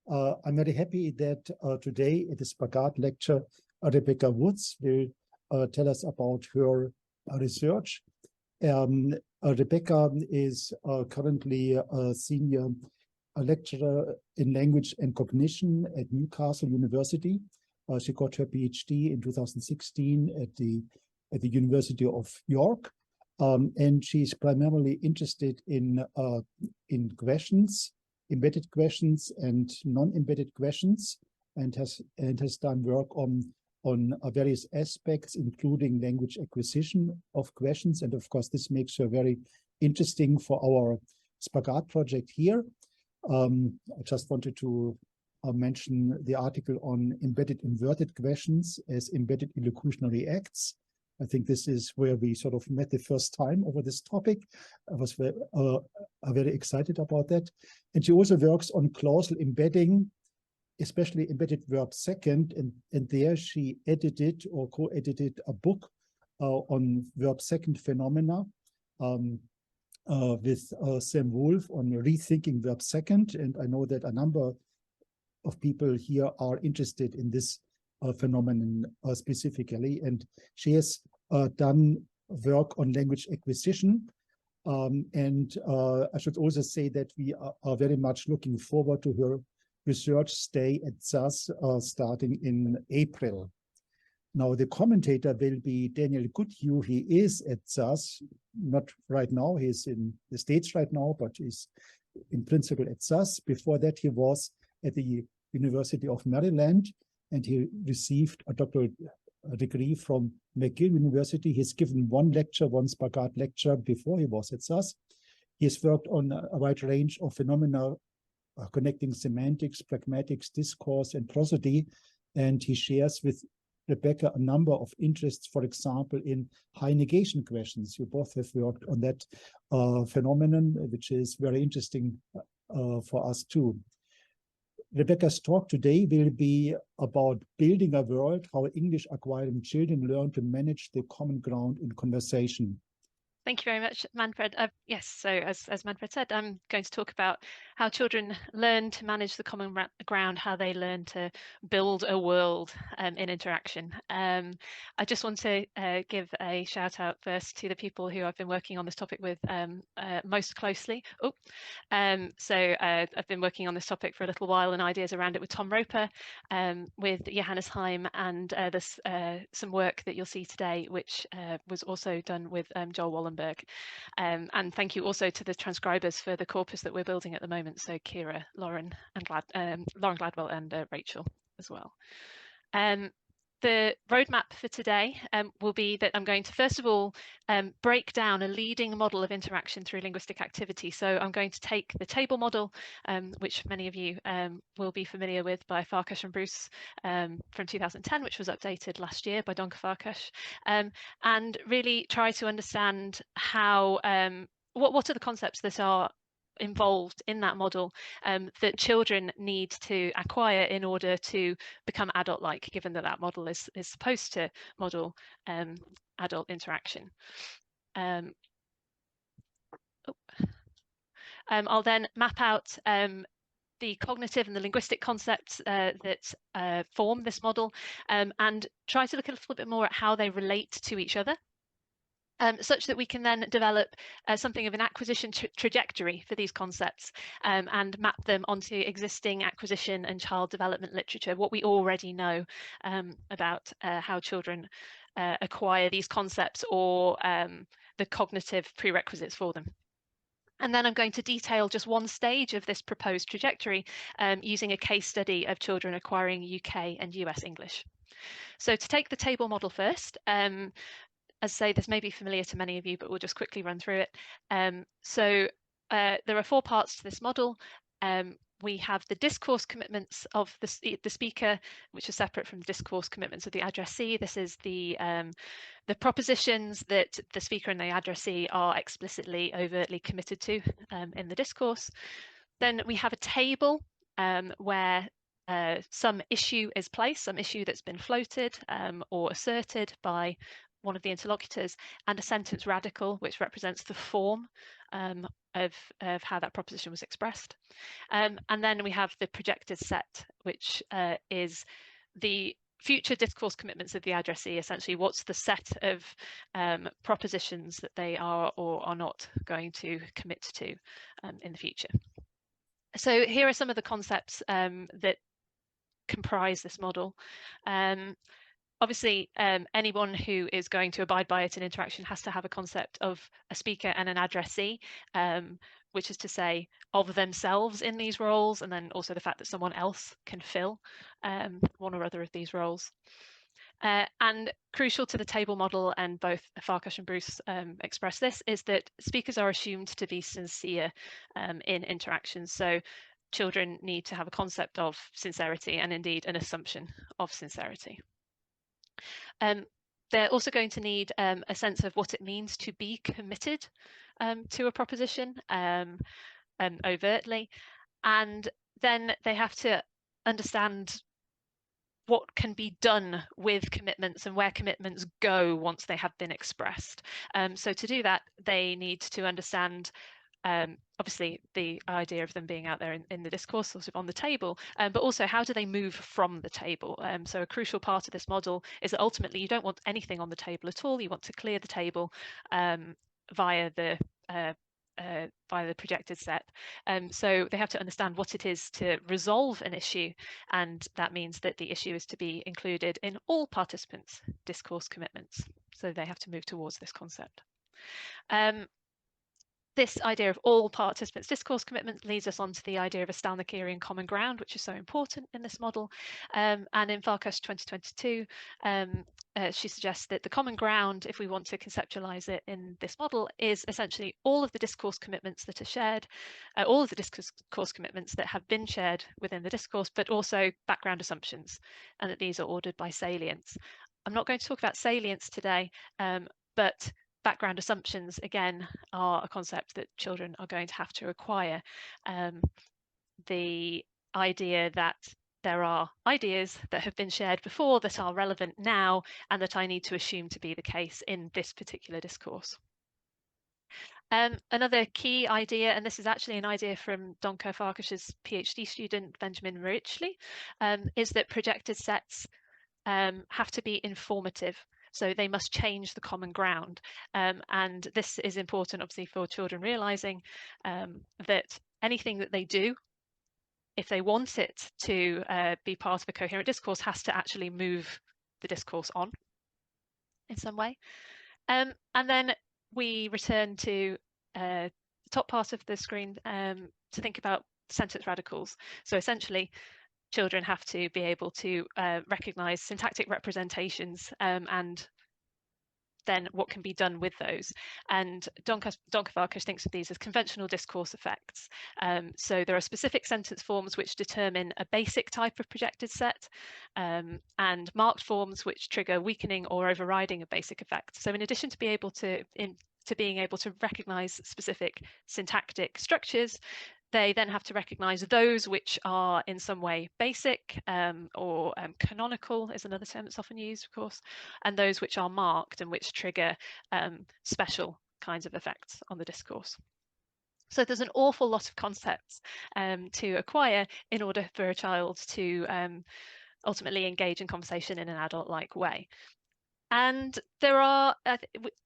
I'm very happy that today at the SPAGAD lecture, Rebecca Woods will tell us about her research. Rebecca is currently a senior lecturer in language and cognition at Newcastle University. She got her PhD in 2016 at the University of York, and she's primarily interested in questions, embedded questions and non-embedded questions, and has done work on various aspects, including language acquisition of questions. And of course, this makes her very interesting for our SPAGAD project here. I just wanted to mention the article on embedded inverted questions as embedded illocutionary acts. I think this is where we sort of met the first time over this topic. I was very excited about that. And she also works on clausal embedding, especially embedded verb second. And there she edited or co-edited a book on verb second phenomena with Sam Wolf on rethinking verb second. And I know that a number of people here are interested in this phenomenon specifically, and she has done work on language acquisition, and I should also say that we are very much looking forward to her research stay at SAS starting in April. Now the commentator will be Daniel Goodhue. He is at SAS, not right now, he's in the States right now, but he's in principle at SAS. Before that he was at the University of Maryland, and he received a doctoral degree from McGill University. He's given one SPAGAD lecture before he was at SAS. He has worked on a wide range of phenomena connecting semantics, pragmatics, discourse, and prosody, and he shares with Rebecca a number of interests, for example, in high negation questions. You both have worked on that phenomenon, which is very interesting for us too. Rebecca's talk today will be about building a world, how English acquiring children learn to manage the common ground in conversation. Thank you very much, Manfred. Yes, so as Manfred said, I'm going to talk about how children learn to manage the common ground, how they learn to build a world in interaction. I just want to give a shout out first to the people who I've been working on this topic with most closely. I've been working on this topic for a little while and ideas around it with Tom Roper, with Johannes Heim, and there's some work that you'll see today, which was also done with Joel Wallenberg. And thank you also to the transcribers for the corpus that we're building at the moment. So Kira, Lauren, and Lauren Gladwell, and Rachel as well. The roadmap for today will be that I'm going to first of all break down a leading model of interaction through linguistic activity. So I'm going to take the table model, which many of you will be familiar with, by Farkas and Bruce from 2010, which was updated last year by Donka Farkas, and really try to understand how what are the concepts that are involved in that model that children need to acquire in order to become adult-like, given that that model is supposed to model adult interaction. I'll then map out the cognitive and the linguistic concepts that form this model, and try to look a little bit more at how they relate to each other. Such that we can then develop something of an acquisition trajectory for these concepts, and map them onto existing acquisition and child development literature, what we already know about how children acquire these concepts, or the cognitive prerequisites for them. And then I'm going to detail just one stage of this proposed trajectory using a case study of children acquiring UK and US English. So to take the table model first, as I say, this may be familiar to many of you, but we'll just quickly run through it. There are 4 parts to this model. We have the discourse commitments of the speaker, which are separate from the discourse commitments of the addressee. This is the propositions that the speaker and the addressee are explicitly, overtly committed to in the discourse. Then we have a table where some issue is placed, some issue that's been floated or asserted by one of the interlocutors, and a sentence radical, which represents the form of how that proposition was expressed. And then we have the projected set, which is the future discourse commitments of the addressee. Essentially, what's the set of propositions that they are or are not going to commit to in the future. So here are some of the concepts that comprise this model. Obviously, anyone who is going to abide by it in interaction has to have a concept of a speaker and an addressee, which is to say of themselves in these roles, and then also the fact that someone else can fill one or other of these roles. And crucial to the table model, and both Farkas and Bruce express this, is that speakers are assumed to be sincere in interactions. So children need to have a concept of sincerity and indeed an assumption of sincerity. They're also going to need a sense of what it means to be committed to a proposition overtly, and then they have to understand what can be done with commitments and where commitments go once they have been expressed. So to do that, they need to understand obviously the idea of them being out there in the discourse, sort of on the table, but also how do they move from the table? So a crucial part of this model is that ultimately you don't want anything on the table at all. You want to clear the table via the projected set. So they have to understand what it is to resolve an issue, and that means that the issue is to be included in all participants' discourse commitments. So they have to move towards this concept. This idea of all participants' discourse commitment leads us on to the idea of a Stalnakian common ground, which is so important in this model. And in Farkas 2022, she suggests that the common ground, if we want to conceptualize it in this model, is essentially all of the discourse commitments that are shared, all of the discourse commitments that have been shared within the discourse, but also background assumptions, and that these are ordered by salience. I'm not going to talk about salience today, but background assumptions, again, are a concept that children are going to have to acquire. The idea that there are ideas that have been shared before that are relevant now, and that I need to assume to be the case in this particular discourse. Another key idea, and this is actually an idea from Donker Farkas's PhD student, Benjamin Marichley, is that projected sets have to be informative. So they must change the common ground. And this is important, obviously, for children realizing that anything that they do, if they want it to be part of a coherent discourse, has to actually move the discourse on in some way. And then we return to the top part of the screen to think about sentence radicals. So essentially, children have to be able to recognize syntactic representations and then what can be done with those. And Donker Farkas thinks of these as conventional discourse effects. So there are specific sentence forms which determine a basic type of projected set, and marked forms which trigger weakening or overriding of basic effects. So in addition to being able to recognize specific syntactic structures, they then have to recognize those which are in some way basic or canonical is another term that's often used, of course, and those which are marked and which trigger special kinds of effects on the discourse. So there's an awful lot of concepts to acquire in order for a child to ultimately engage in conversation in an adult-like way. And there are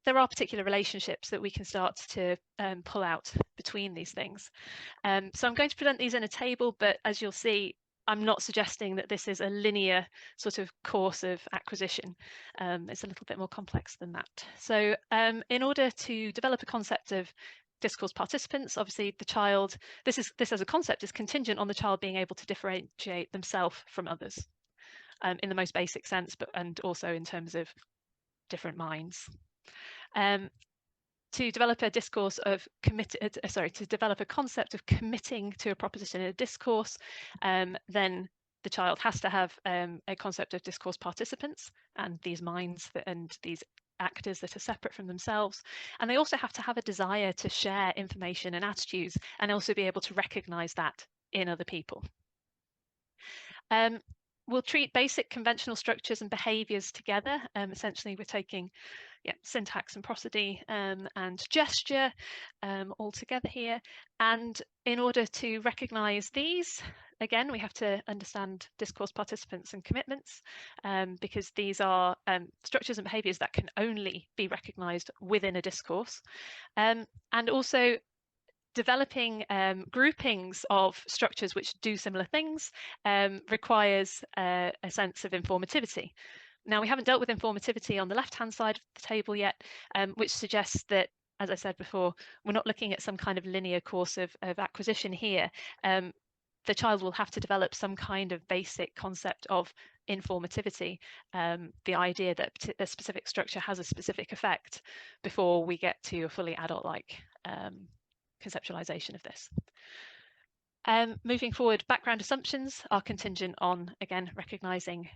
particular relationships that we can start to pull out between these things. So I'm going to present these in a table, but as you'll see, I'm not suggesting that this is a linear sort of course of acquisition. It's a little bit more complex than that. So in order to develop a concept of discourse participants, obviously the child, this as a concept is contingent on the child being able to differentiate themselves from others in the most basic sense, and also in terms of different minds. To develop a discourse of to develop a concept of committing to a proposition in a discourse, then the child has to have a concept of discourse participants and these minds and these actors that are separate from themselves. And they also have to have a desire to share information and attitudes and also be able to recognize that in other people. we'll treat basic conventional structures and behaviours together. Essentially, we're taking syntax and prosody and gesture all together here. And in order to recognise these, again, we have to understand discourse participants and commitments, because these are structures and behaviours that can only be recognised within a discourse. And also developing groupings of structures which do similar things requires a sense of informativity. Now, we haven't dealt with informativity on the left-hand side of the table yet, which suggests that, as I said before, we're not looking at some kind of linear course of acquisition here. The child will have to develop some kind of basic concept of informativity, the idea that a specific structure has a specific effect, before we get to a fully adult-like conceptualization of this. Moving forward, background assumptions are contingent on, again, recognizing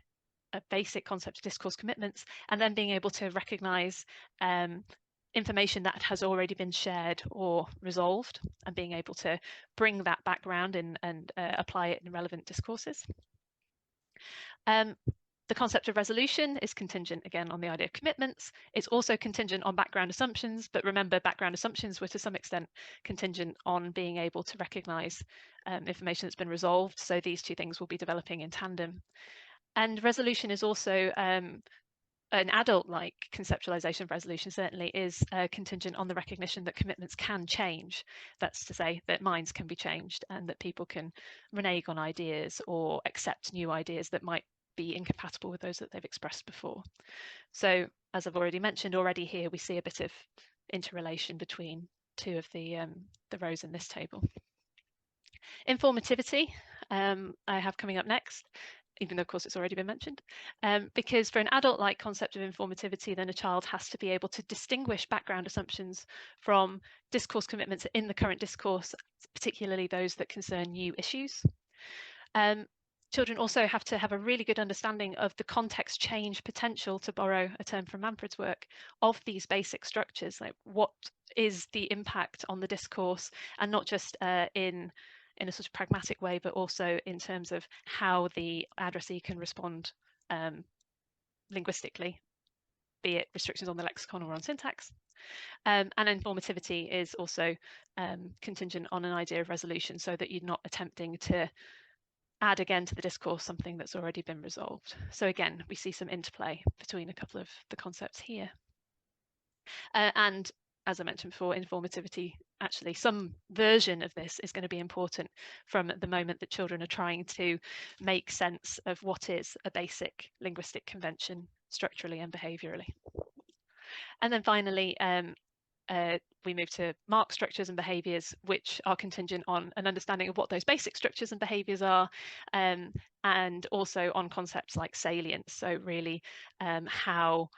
a basic concept of discourse commitments, and then being able to recognize information that has already been shared or resolved, and being able to bring that background in and apply it in relevant discourses. The concept of resolution is contingent, again, on the idea of commitments. It's also contingent on background assumptions, but remember, background assumptions were to some extent contingent on being able to recognize information that's been resolved. So these two things will be developing in tandem. And resolution is also an adult-like conceptualization of resolution, certainly is contingent on the recognition that commitments can change. That's to say that minds can be changed, and that people can renege on ideas or accept new ideas that might be incompatible with those that they've expressed before. So, as I've already mentioned here, we see a bit of interrelation between two of the rows in this table. Informativity, I have coming up next, even though of course it's already been mentioned, because for an adult-like concept of informativity, then a child has to be able to distinguish background assumptions from discourse commitments in the current discourse, particularly those that concern new issues. Children also have to have a really good understanding of the context change potential, to borrow a term from Manfred's work, of these basic structures. Like, what is the impact on the discourse, and not just in a sort of pragmatic way, but also in terms of how the addressee can respond linguistically, be it restrictions on the lexicon or on syntax. And informativity is also contingent on an idea of resolution, so that you're not attempting to add again to the discourse something that's already been resolved. So again, we see some interplay between a couple of the concepts here. And as I mentioned before, informativity, actually some version of this is going to be important from the moment that children are trying to make sense of what is a basic linguistic convention structurally and behaviourally. And then finally, we move to mark structures and behaviours, which are contingent on an understanding of what those basic structures and behaviours are, and also on concepts like salience. So really how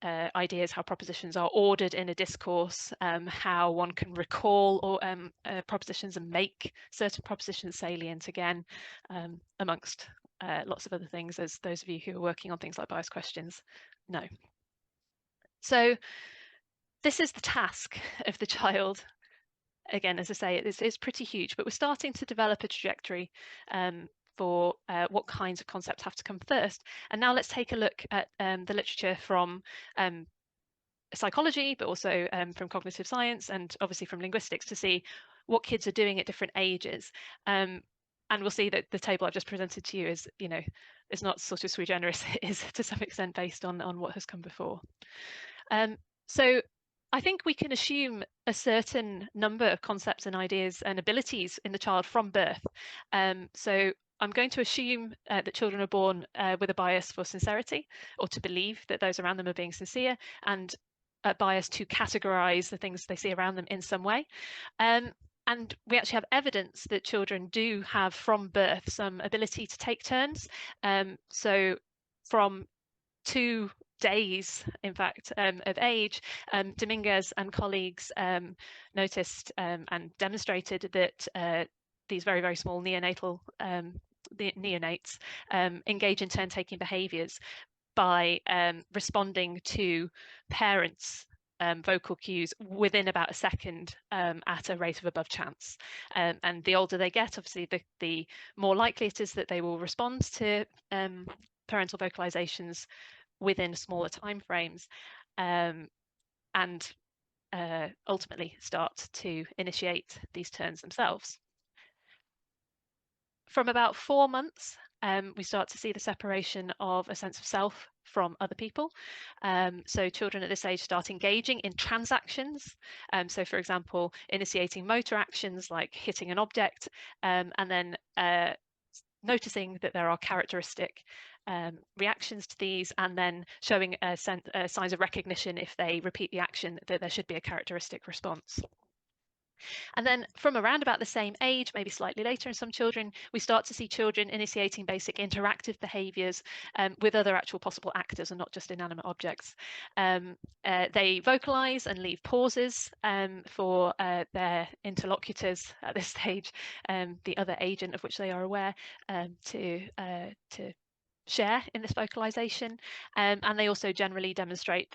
ideas, how propositions are ordered in a discourse, how one can recall or propositions and make certain propositions salient, again, amongst lots of other things, as those of you who are working on things like bias questions know. So this is the task of the child. Again, as I say, it's pretty huge, but we're starting to develop a trajectory for what kinds of concepts have to come first. And now let's take a look at the literature from psychology, but also from cognitive science, and obviously from linguistics, to see what kids are doing at different ages. And we'll see that the table I've just presented to you is, it's not sort of sui generis, it is to some extent based on what has come before. So I think we can assume a certain number of concepts and ideas and abilities in the child from birth. So I'm going to assume that children are born with a bias for sincerity, or to believe that those around them are being sincere, and a bias to categorize the things they see around them in some way. And we actually have evidence that children do have from birth some ability to take turns. So from 2 days, in fact, of age, Dominguez and colleagues noticed and demonstrated that these very, very small neonates engage in turn-taking behaviours by responding to parents vocal cues within about a second at a rate of above chance. And the older they get, obviously, the more likely it is that they will respond to parental vocalizations within smaller timeframes, and ultimately start to initiate these turns themselves. From about 4 months, we start to see the separation of a sense of self from other people. So children at this age start engaging in transactions. So for example, initiating motor actions like hitting an object, and then noticing that there are characteristic reactions to these, and then showing signs of recognition if they repeat the action, that there should be a characteristic response. And then from around about the same age, maybe slightly later in some children, we start to see children initiating basic interactive behaviours with other actual possible actors and not just inanimate objects. They vocalise and leave pauses for their interlocutors at this stage, the other agent of which they are aware, to share in this vocalization. And they also generally demonstrate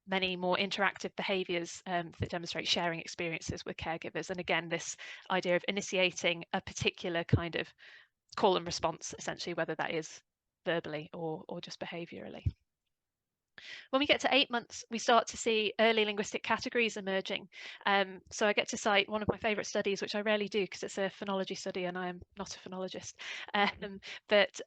many more interactive behaviours that demonstrate sharing experiences with caregivers. And again, this idea of initiating a particular kind of call and response, essentially, whether that is verbally or just behaviourally. When we get to 8 months, we start to see early linguistic categories emerging. So I get to cite one of my favourite studies, which I rarely do because it's a phonology study and I am not a phonologist. But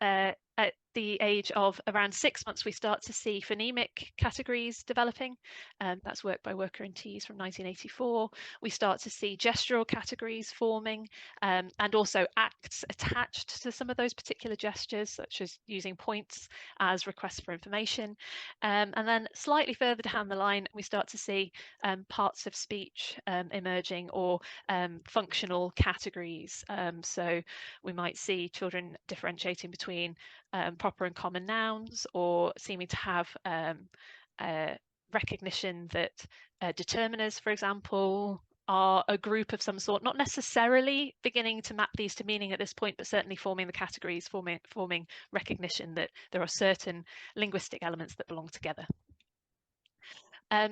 at the age of around 6 months, we start to see phonemic categories developing. That's work by Worker and Tees from 1984. We start to see gestural categories forming, and also acts attached to some of those particular gestures, such as using points as requests for information. And then slightly further down the line, we start to see parts of speech emerging, or functional categories. So we might see children differentiating between proper and common nouns, or seeming to have recognition that determiners, for example, are a group of some sort, not necessarily beginning to map these to meaning at this point, but certainly forming the categories, forming recognition that there are certain linguistic elements that belong together.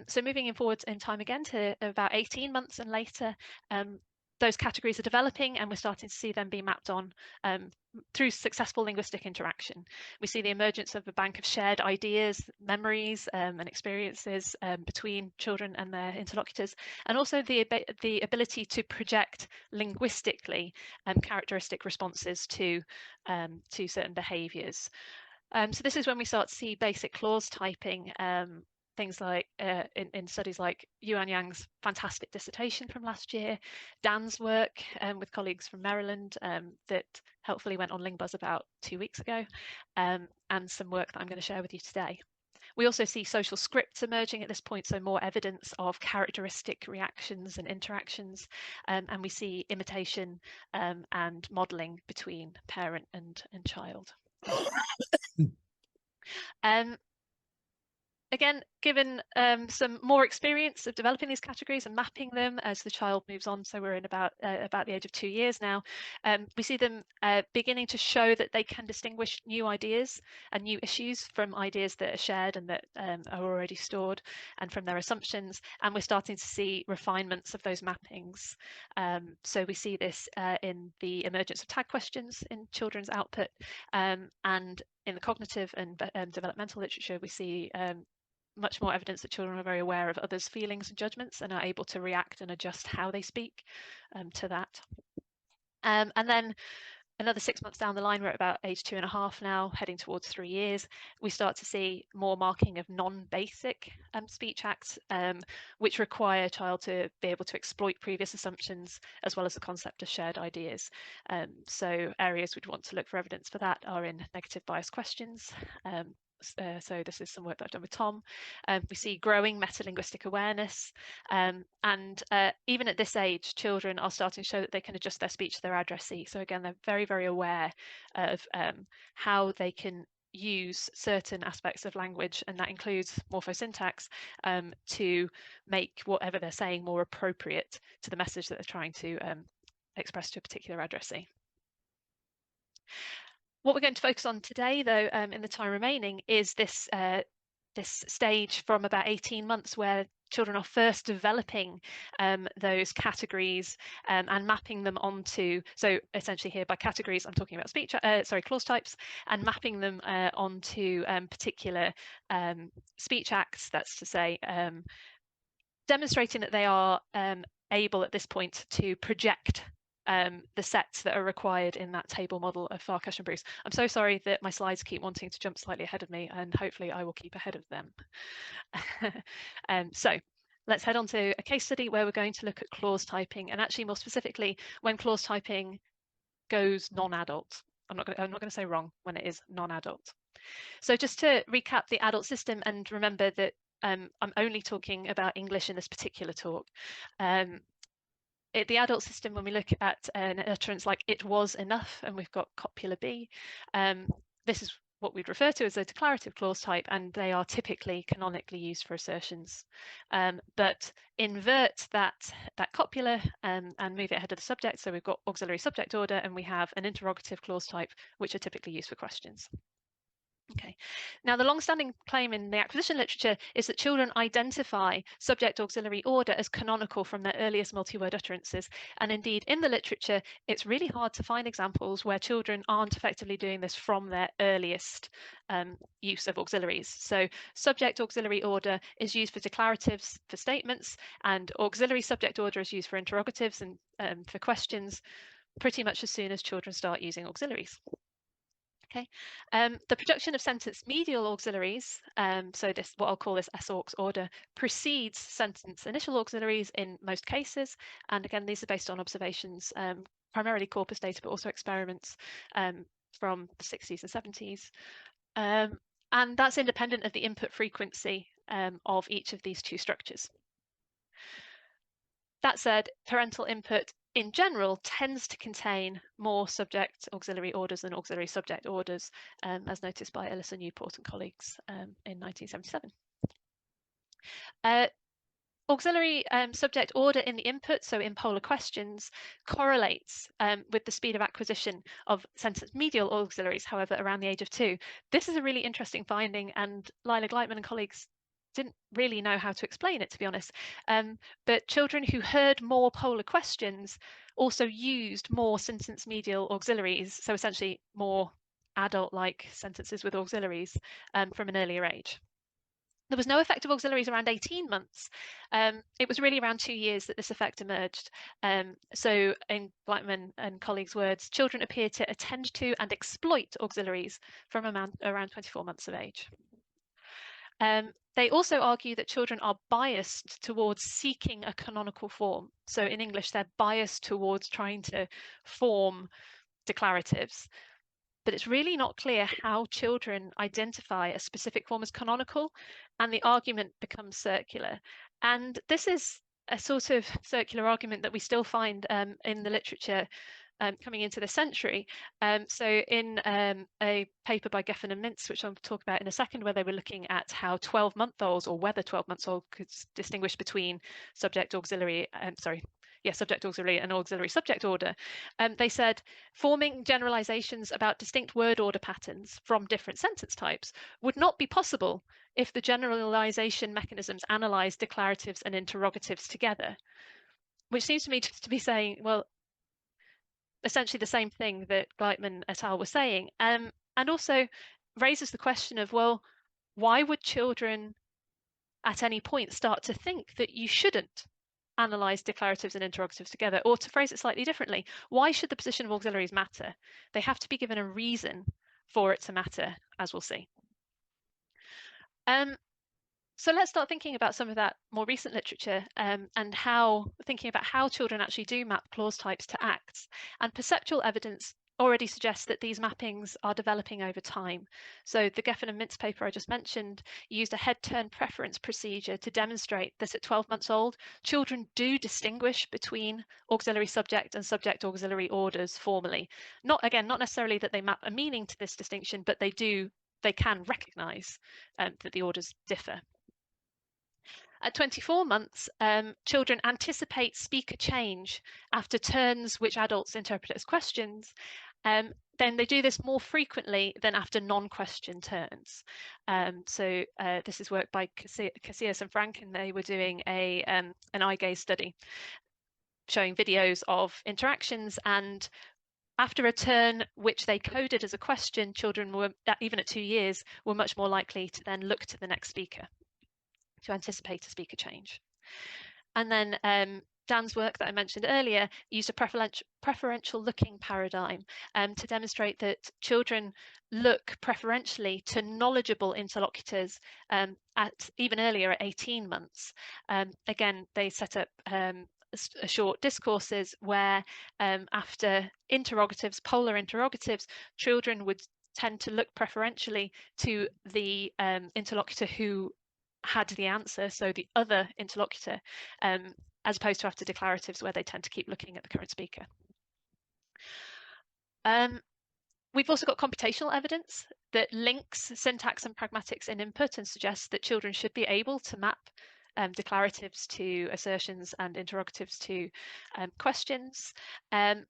So moving forward in time again to about 18 months and later, those categories are developing, and we're starting to see them be mapped on through successful linguistic interaction. We see the emergence of a bank of shared ideas, memories, and experiences between children and their interlocutors, and also the ability to project linguistically characteristic responses to certain behaviours. So this is when we start to see basic clause typing. Things like in studies like Yuan Yang's fantastic dissertation from last year, Dan's work with colleagues from Maryland that helpfully went on LingBuzz about 2 weeks ago, and some work that I'm going to share with you today. We also see social scripts emerging at this point, so more evidence of characteristic reactions and interactions, and we see imitation and modelling between parent and child. Again, given some more experience of developing these categories and mapping them as the child moves on, so we're in about the age of 2 years now, we see them beginning to show that they can distinguish new ideas and new issues from ideas that are shared and that are already stored, and from their assumptions, and we're starting to see refinements of those mappings. So we see this in the emergence of tag questions in children's output, and in the cognitive and developmental literature, we see much more evidence that children are very aware of others' feelings and judgments and are able to react and adjust how they speak to that. And then another 6 months down the line, we're at about age 2.5 now, heading towards 3 years, we start to see more marking of non-basic speech acts, which require a child to be able to exploit previous assumptions, as well as the concept of shared ideas. So areas we'd want to look for evidence for that are in negative bias questions. So this is some work that I've done with Tom. We see growing metalinguistic awareness, and even at this age, children are starting to show that they can adjust their speech to their addressee. So again, they're very, very aware of how they can use certain aspects of language, and that includes morphosyntax, to make whatever they're saying more appropriate to the message that they're trying to express to a particular addressee. What we're going to focus on today, though, in the time remaining, is this this stage from about 18 months where children are first developing those categories and mapping them onto, so essentially here by categories I'm talking about speech, clause types, and mapping them onto particular speech acts. That's to say, demonstrating that they are able at this point to project the sets that are required in that table model of Farkas and Bruce. I'm so sorry that my slides keep wanting to jump slightly ahead of me, and hopefully I will keep ahead of them. So let's head on to a case study where we're going to look at clause typing, and actually more specifically when clause typing goes non-adult. I'm not going to say wrong, when it is non-adult. So just to recap the adult system, and remember that I'm only talking about English in this particular talk. The adult system, when we look at an utterance like "it was enough" and we've got copula B, this is what we'd refer to as a declarative clause type, and they are typically canonically used for assertions. But invert that copula and move it ahead of the subject. So we've got auxiliary subject order, and we have an interrogative clause type, which are typically used for questions. Okay, now the long-standing claim in the acquisition literature is that children identify subject auxiliary order as canonical from their earliest multi-word utterances, and indeed in the literature it's really hard to find examples where children aren't effectively doing this from their earliest use of auxiliaries. So subject auxiliary order is used for declaratives for statements, and auxiliary subject order is used for interrogatives and for questions pretty much as soon as children start using auxiliaries. Okay, the production of sentence medial auxiliaries, so this, what I'll call this S-aux order, precedes sentence initial auxiliaries in most cases. And again, these are based on observations, primarily corpus data, but also experiments from the 60s and 70s. And that's independent of the input frequency of each of these two structures. That said, parental input in general tends to contain more subject auxiliary orders than auxiliary subject orders, as noticed by Alyssa Newport and colleagues in 1977. Auxiliary subject order in the input, so in polar questions, correlates with the speed of acquisition of sentence medial auxiliaries, however, around the age of 2. This is a really interesting finding, and Lila Gleitman and colleagues didn't really know how to explain it, to be honest. But children who heard more polar questions also used more sentence medial auxiliaries, so essentially more adult-like sentences with auxiliaries from an earlier age. There was no effect of auxiliaries around 18 months. It was really around 2 years that this effect emerged. So in Gleitman and colleagues' words, children appear to attend to and exploit auxiliaries from around 24 months of age. They also argue that children are biased towards seeking a canonical form. So in English, they're biased towards trying to form declaratives. But it's really not clear how children identify a specific form as canonical, and the argument becomes circular. And this is a sort of circular argument that we still find in the literature coming into the century. So in a paper by Geffen and Mintz, which I'll talk about in a second, where they were looking at how 12-month-olds, or whether 12-month-olds could distinguish between subject auxiliary, subject auxiliary and auxiliary subject order, they said forming generalizations about distinct word order patterns from different sentence types would not be possible if the generalization mechanisms analyzed declaratives and interrogatives together, which seems to me just to be saying, well, essentially the same thing that Gleitman et al. Was saying, and also raises the question of, well, why would children at any point start to think that you shouldn't analyze declaratives and interrogatives together? Or to phrase it slightly differently, why should the position of auxiliaries matter? They have to be given a reason for it to matter, as we'll see. So let's start thinking about some of that more recent literature and thinking about how children actually do map clause types to acts. And perceptual evidence already suggests that these mappings are developing over time. So the Geffen and Mintz paper I just mentioned used a head-turn preference procedure to demonstrate that at 12 months old, children do distinguish between auxiliary subject and subject auxiliary orders formally. Not necessarily that they map a meaning to this distinction, but they can recognize that the orders differ. At 24 months, children anticipate speaker change after turns which adults interpret as questions, then they do this more frequently than after non-question turns. So this is work by Casillas and Frank, and they were doing an eye gaze study showing videos of interactions, and after a turn which they coded as a question, children were, even at 2 years, were much more likely to then look to the next speaker to anticipate a speaker change. And then Dan's work that I mentioned earlier used a preferential looking paradigm to demonstrate that children look preferentially to knowledgeable interlocutors at even earlier at 18 months. Again, they set up short discourses where after interrogatives, polar interrogatives, children would tend to look preferentially to the interlocutor who had the answer, so the other interlocutor, as opposed to after declaratives where they tend to keep looking at the current speaker. We've also got computational evidence that links syntax and pragmatics in input and suggests that children should be able to map declaratives to assertions and interrogatives to questions. And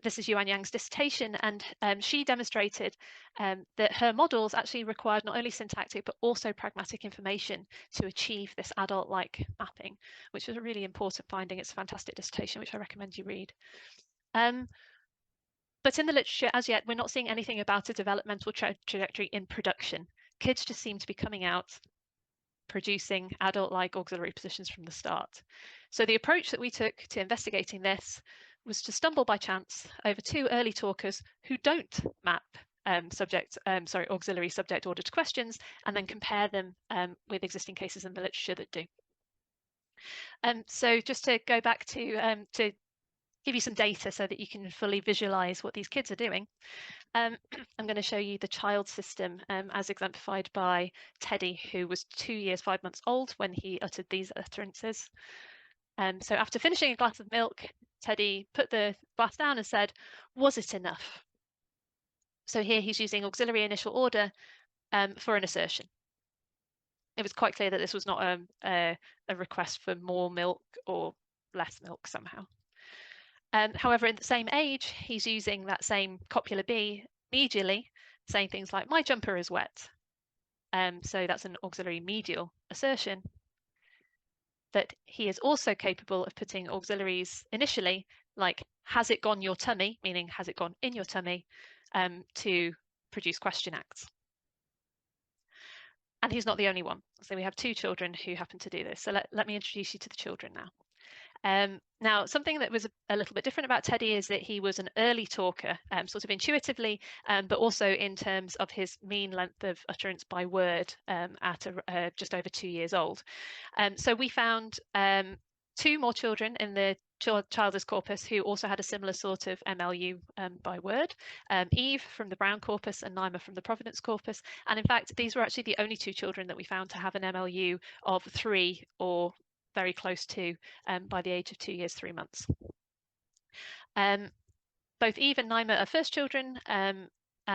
this is Yuan Yang's dissertation, and she demonstrated that her models actually required not only syntactic but also pragmatic information to achieve this adult-like mapping, which was a really important finding. It's a fantastic dissertation, which I recommend you read. But in the literature, as yet, we're not seeing anything about a developmental trajectory in production. Kids just seem to be coming out producing adult-like auxiliary positions from the start. So the approach that we took to investigating this was to stumble by chance over 2 early talkers who don't map auxiliary subject order to questions, and then compare them with existing cases in the literature that do. So just to go back to give you some data so that you can fully visualize what these kids are doing. I'm going to show you the child system as exemplified by Teddy, who was 2 years, 5 months old when he uttered these utterances. So after finishing a glass of milk, Teddy put the glass down and said, "Was it enough?" So here he's using auxiliary initial order for an assertion. It was quite clear that this was not a request for more milk or less milk somehow. However, in the same age, he's using that same copula B medially, saying things like, "My jumper is wet." So that's an auxiliary medial assertion. But he is also capable of putting auxiliaries initially, like, "Has it gone your tummy?" meaning, "Has it gone in your tummy?" To produce question acts. And he's not the only one. So we have 2 children who happen to do this. So let me introduce you to the children now. Now, something that was a little bit different about Teddy is that he was an early talker, sort of intuitively, but also in terms of his mean length of utterance by word at just over 2 years old. So we found 2 more children in the child's corpus who also had a similar sort of MLU by word, Eve from the Brown corpus and Naima from the Providence corpus. And in fact, these were actually the only 2 children that we found to have an MLU of 3 or very close to by the age of 2 years, 3 months. Both Eve and Naima are first children, and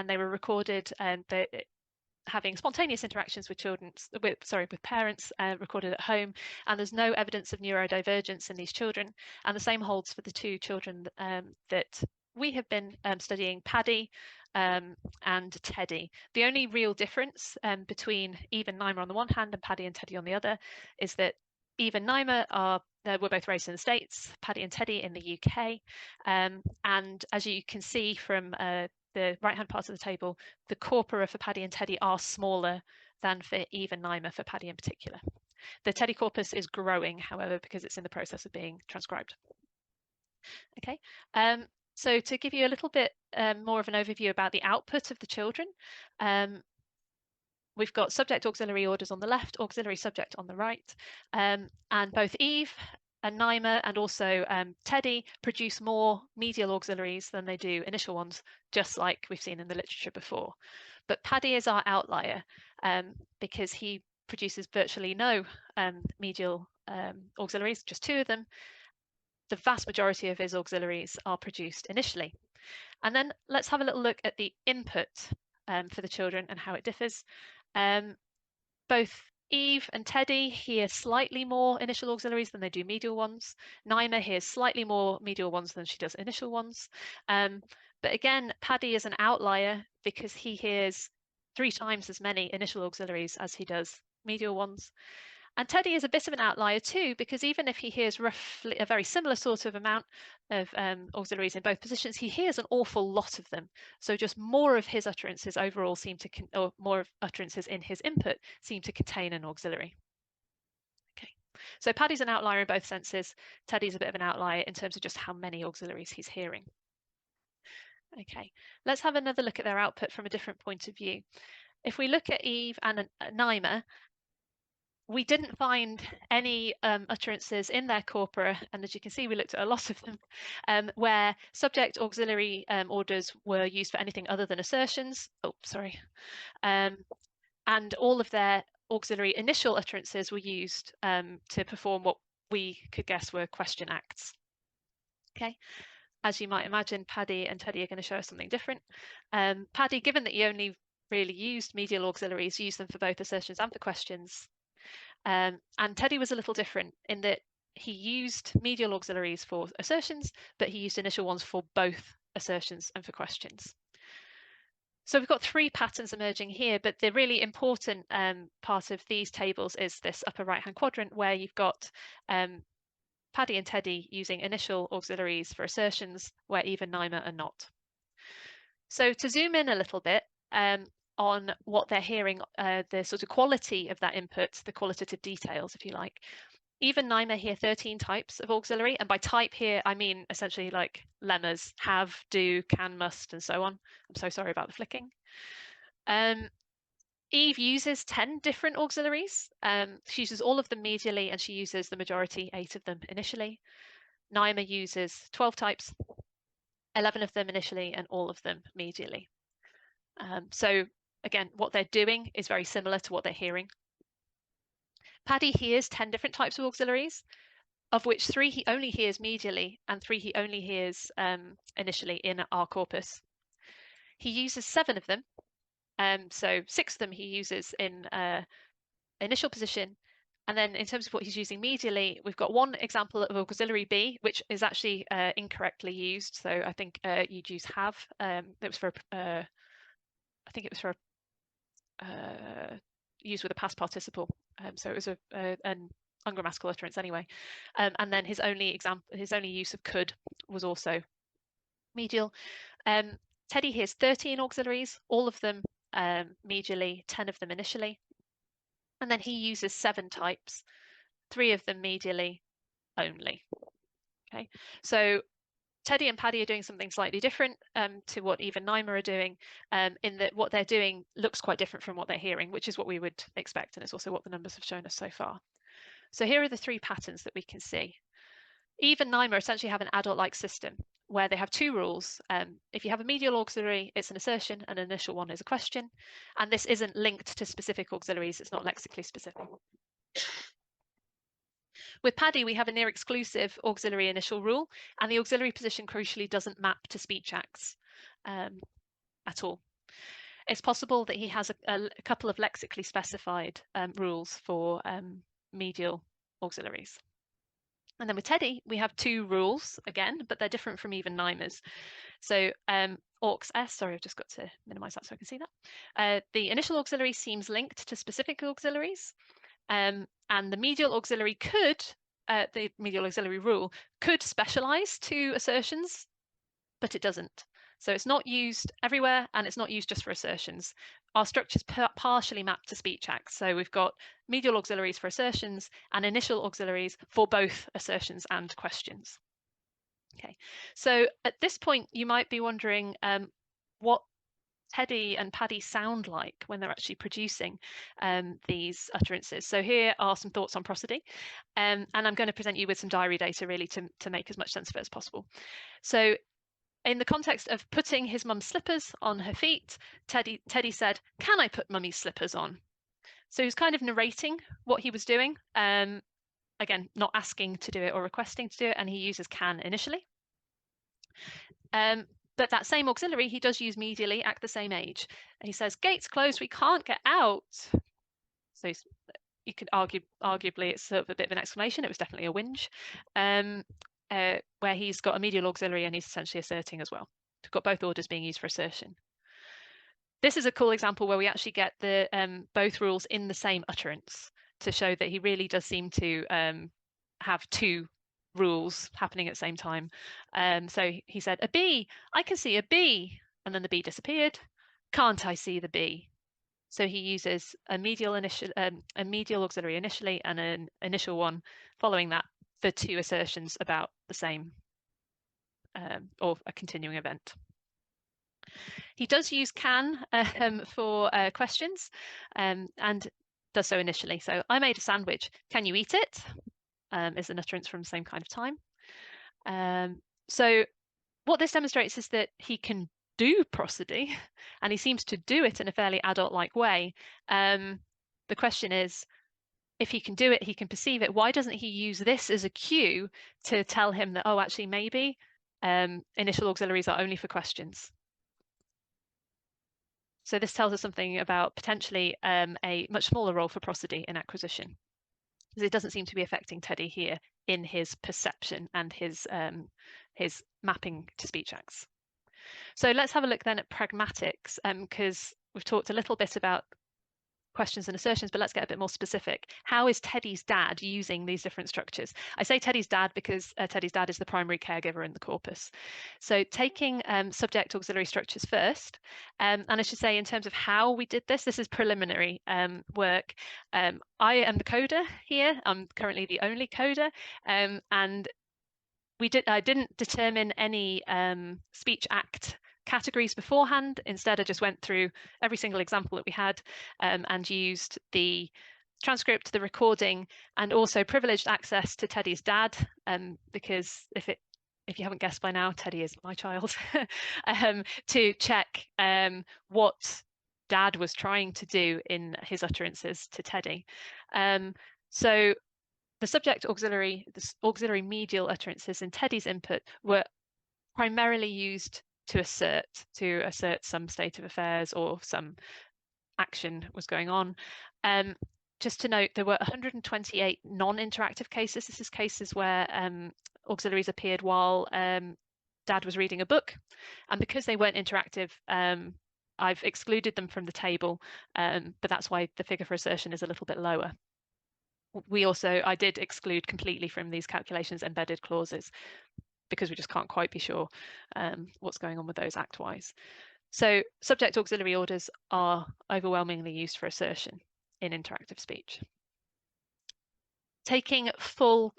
they were recorded having spontaneous interactions with parents recorded at home, and there's no evidence of neurodivergence in these children. And the same holds for the 2 children that we have been studying, Paddy and Teddy. The only real difference between Eve and Naima on the one hand and Paddy and Teddy on the other is that Eve and Naima were both raised in the States, Paddy and Teddy in the UK. And as you can see from the right-hand part of the table, the corpora for Paddy and Teddy are smaller than for Eve and Naima, for Paddy in particular. The Teddy corpus is growing, however, because it's in the process of being transcribed. Okay, so to give you a little bit more of an overview about the output of the children, we've got subject auxiliary orders on the left, auxiliary subject on the right, and both Eve and Naima and also Teddy produce more medial auxiliaries than they do initial ones, just like we've seen in the literature before. But Paddy is our outlier because he produces virtually no medial auxiliaries, just 2 of them. The vast majority of his auxiliaries are produced initially. And then let's have a little look at the input for the children and how it differs. Both Eve and Teddy hear slightly more initial auxiliaries than they do medial ones. Naima hears slightly more medial ones than she does initial ones. But again, Paddy is an outlier because he hears 3 times as many initial auxiliaries as he does medial ones. And Teddy is a bit of an outlier too, because even if he hears roughly a very similar sort of amount of auxiliaries in both positions, he hears an awful lot of them. So just more of his utterances overall seem to, or more of utterances in his input seem to contain an auxiliary. Okay, so Paddy's an outlier in both senses. Teddy's a bit of an outlier in terms of just how many auxiliaries he's hearing. Okay, let's have another look at their output from a different point of view. If we look at Eve and Naima, we didn't find any utterances in their corpora, and as you can see, we looked at a lot of them, where subject auxiliary orders were used for anything other than assertions. Oh, sorry. And all of their auxiliary initial utterances were used to perform what we could guess were question acts. Okay. As you might imagine, Paddy and Teddy are going to show us something different. Paddy, given that he only really used medial auxiliaries, used them for both assertions and for questions. And Teddy was a little different in that he used medial auxiliaries for assertions, but he used initial ones for both assertions and for questions. So we've got 3 patterns emerging here, but the really important part of these tables is this upper right-hand quadrant where you've got Paddy and Teddy using initial auxiliaries for assertions, where Eve and Naima are not. So to zoom in a little bit on what they're hearing, the sort of quality of that input, the qualitative details, if you like. Eve and Naima hear 13 types of auxiliary, and by type here, I mean essentially like lemmas, have, do, can, must, and so on. I'm so sorry about the flicking. Eve uses 10 different auxiliaries. She uses all of them medially, and she uses the majority, 8 of them initially. Naima uses 12 types, 11 of them initially, and all of them medially. So again, what they're doing is very similar to what they're hearing. Paddy hears 10 different types of auxiliaries, of which 3 he only hears medially and 3 he only hears initially in our corpus. He uses 7 of them. So 6 of them he uses in initial position. And then in terms of what he's using medially, we've got one example of auxiliary B, which is actually incorrectly used. So I think you'd use have. It was for, I think it was for used with a past participle. So it was an ungrammatical utterance anyway. And then his only use of could was also medial. Teddy hears 13 auxiliaries, all of them medially, 10 of them initially. And then he uses 7 types, 3 of them medially only. Okay, so Teddy and Paddy are doing something slightly different to what Eve and Naima are doing, in that what they're doing looks quite different from what they're hearing, which is what we would expect, and it's also what the numbers have shown us so far. So here are the 3 patterns that we can see. Eve and Naima essentially have an adult-like system where they have 2 rules. If you have a medial auxiliary, it's an assertion, and an initial one is a question. And this isn't linked to specific auxiliaries, it's not lexically specific. With Paddy, we have a near exclusive auxiliary initial rule, and the auxiliary position crucially doesn't map to speech acts at all. It's possible that he has a couple of lexically specified rules for medial auxiliaries. And then with Teddy, we have 2 rules again, but they're different from even Naima's. So aux s, sorry, I've just got to minimize that so I can see that. The initial auxiliary seems linked to specific auxiliaries. And the medial auxiliary could, the medial auxiliary rule, could specialize to assertions, but it doesn't. So it's not used everywhere, and it's not used just for assertions. Our structure's partially mapped to speech acts. So we've got medial auxiliaries for assertions and initial auxiliaries for both assertions and questions. Okay, so at this point, you might be wondering what Teddy and Paddy sound like when they're actually producing these utterances. So here are some thoughts on prosody, and I'm going to present you with some diary data really to make as much sense of it as possible. So in the context of putting his mum's slippers on her feet, Teddy said, "Can I put mummy's slippers on?" So he was kind of narrating what he was doing, again, not asking to do it or requesting to do it, and he uses can initially. But that same auxiliary he does use medially at the same age. And he says, "Gates closed, we can't get out." So you could arguably it's sort of a bit of an exclamation. It was definitely a whinge, where he's got a medial auxiliary and he's essentially asserting as well. we've got both orders being used for assertion. This is a cool example where we actually get the both rules in the same utterance to show that he really does seem to have two rules happening at the same time. So he said, a bee, I can see a bee, and then the bee disappeared. Can't I see the bee? So he uses a medial auxiliary initially and an initial one following that for two assertions about the same or a continuing event. He does use can for questions and does so initially. So I made a sandwich. Can you eat it? Is an utterance from the same kind of time. So what this demonstrates is that he can do prosody, and he seems to do it in a fairly adult-like way. The question is, if he can do it, he can perceive it. Why doesn't he use this as a cue to tell him that, oh, actually, maybe initial auxiliaries are only for questions? So this tells us something about potentially a much smaller role for prosody in acquisition, because it doesn't seem to be affecting Teddy here in his perception and his mapping to speech acts. So let's have a look then at pragmatics, because we've talked a little bit about questions and assertions, but let's get a bit more specific. How is Teddy's dad using these different structures? I say Teddy's dad because Teddy's dad is the primary caregiver in the corpus. So taking subject auxiliary structures first, and I should say in terms of how we did this is preliminary work. I am the coder here. I'm currently the only coder, and I didn't determine any speech act categories beforehand. Instead, I just went through every single example that we had and used the transcript, the recording, and also privileged access to Teddy's dad, because if you haven't guessed by now, Teddy is my child, to check what dad was trying to do in his utterances to Teddy. So the subject auxiliary, the auxiliary medial utterances in Teddy's input were primarily used to assert some state of affairs or some action was going on. Just to note, there were 128 non-interactive cases. This is cases where auxiliaries appeared while Dad was reading a book, and because they weren't interactive, I've excluded them from the table, but that's why the figure for assertion is a little bit lower. I did exclude completely from these calculations embedded clauses, because we just can't quite be sure what's going on with those act-wise. So subject auxiliary orders are overwhelmingly used for assertion in interactive speech. Taking full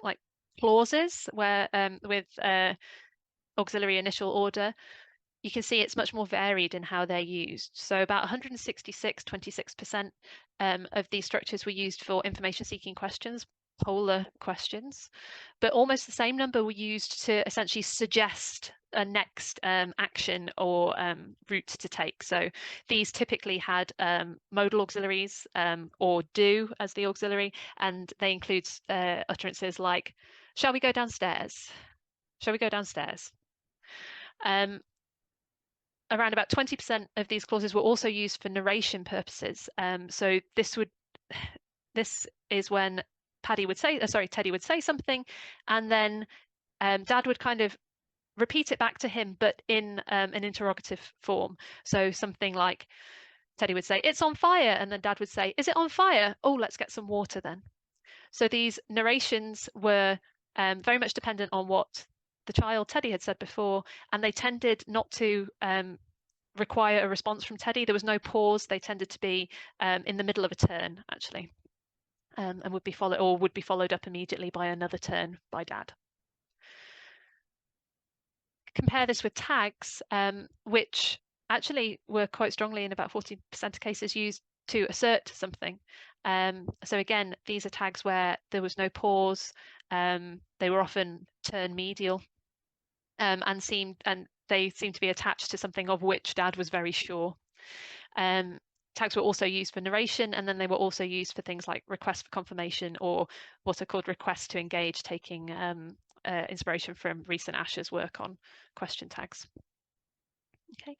clauses where with auxiliary initial order, you can see it's much more varied in how they're used. So about 26% of these structures were used for information-seeking questions, polar questions, but almost the same number were used to essentially suggest a next action or route to take. So these typically had modal auxiliaries or do as the auxiliary, and they include utterances like, shall we go downstairs? Shall we go downstairs? Around about 20% of these clauses were also used for narration purposes. So this is when Teddy would say something, and then Dad would kind of repeat it back to him, but in an interrogative form. So something like Teddy would say, "It's on fire," and then Dad would say, "Is it on fire? Oh, let's get some water then." So these narrations were very much dependent on what the child Teddy had said before, and they tended not to require a response from Teddy. There was no pause. They tended to be in the middle of a turn, actually. And would be followed up immediately by another turn by Dad. Compare this with tags, which actually were quite strongly in about 40% of cases used to assert something. So again, these are tags where there was no pause. They were often turn medial, and they seemed to be attached to something of which Dad was very sure. Tags were also used for narration, and then they were also used for things like request for confirmation, or what are called requests to engage, taking inspiration from recent Asher's work on question tags. Okay,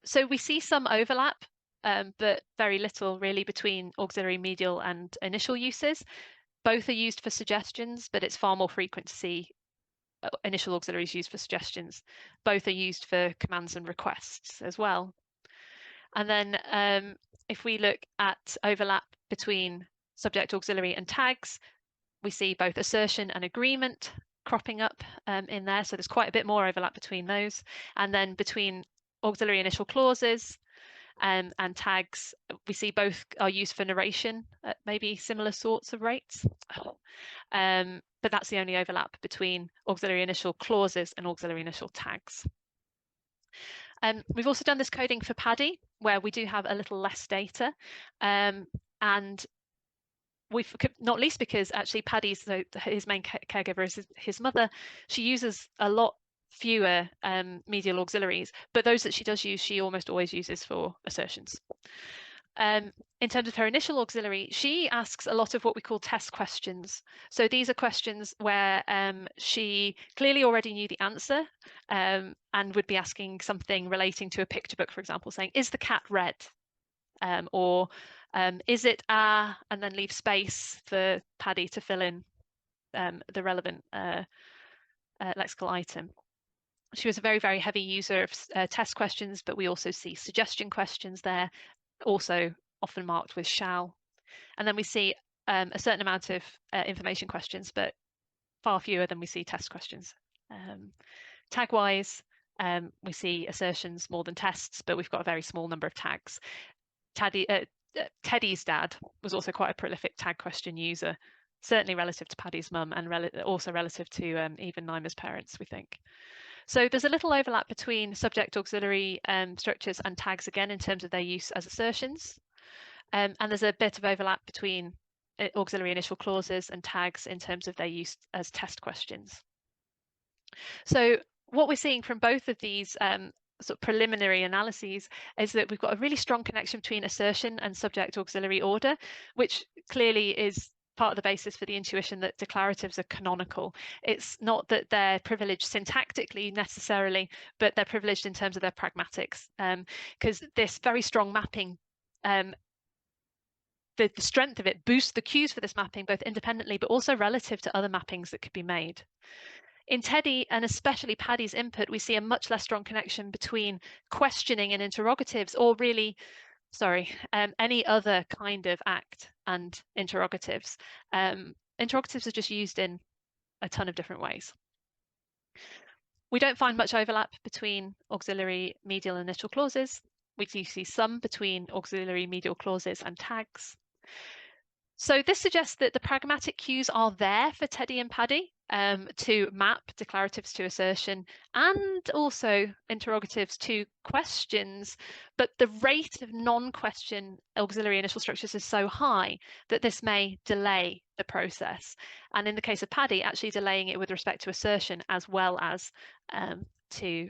so we see some overlap, but very little really between auxiliary medial and initial uses. Both are used for suggestions, but it's far more frequent to see initial auxiliaries used for suggestions. Both are used for commands and requests as well. And then if we look at overlap between subject, auxiliary, and tags, we see both assertion and agreement cropping up in there. So there's quite a bit more overlap between those. And then between auxiliary initial clauses and tags, we see both are used for narration at maybe similar sorts of rates. But that's the only overlap between auxiliary initial clauses and auxiliary initial tags. We've also done this coding for Paddy, where we do have a little less data. And we've, not least because actually Paddy's, his main caregiver is his mother, she uses a lot fewer medial auxiliaries, but those that she does use, she almost always uses for assertions. In terms of her initial auxiliary, she asks a lot of what we call test questions. So these are questions where she clearly already knew the answer and would be asking something relating to a picture book, for example, saying, is the cat red? Or is it and then leave space for Paddy to fill in the relevant lexical item. She was a very, very heavy user of test questions, but we also see suggestion questions there, also often marked with shall. And then we see a certain amount of information questions, but far fewer than we see test questions. Tag-wise, we see assertions more than tests, but we've got a very small number of tags. Teddy's dad was also quite a prolific tag question user, certainly relative to Paddy's mum and also relative to even Naima's parents, we think. So there's a little overlap between subject auxiliary structures and tags again in terms of their use as assertions. And there's a bit of overlap between auxiliary initial clauses and tags in terms of their use as test questions. So what we're seeing from both of these sort of preliminary analyses is that we've got a really strong connection between assertion and subject auxiliary order, which clearly is part of the basis for the intuition that declaratives are canonical. It's not that they're privileged syntactically necessarily, but they're privileged in terms of their pragmatics, because this very strong mapping, the strength of it boosts the cues for this mapping both independently but also relative to other mappings that could be made. In Teddy, and especially Paddy's input, we see a much less strong connection between questioning and interrogatives, or really, any other kind of act and interrogatives. Interrogatives are just used in a ton of different ways. We don't find much overlap between auxiliary medial and initial clauses. We do see some between auxiliary medial clauses and tags. So this suggests that the pragmatic cues are there for Teddy and Paddy to map declaratives to assertion and also interrogatives to questions, but the rate of non-question auxiliary initial structures is so high that this may delay the process. And in the case of Paddy, actually delaying it with respect to assertion as well as to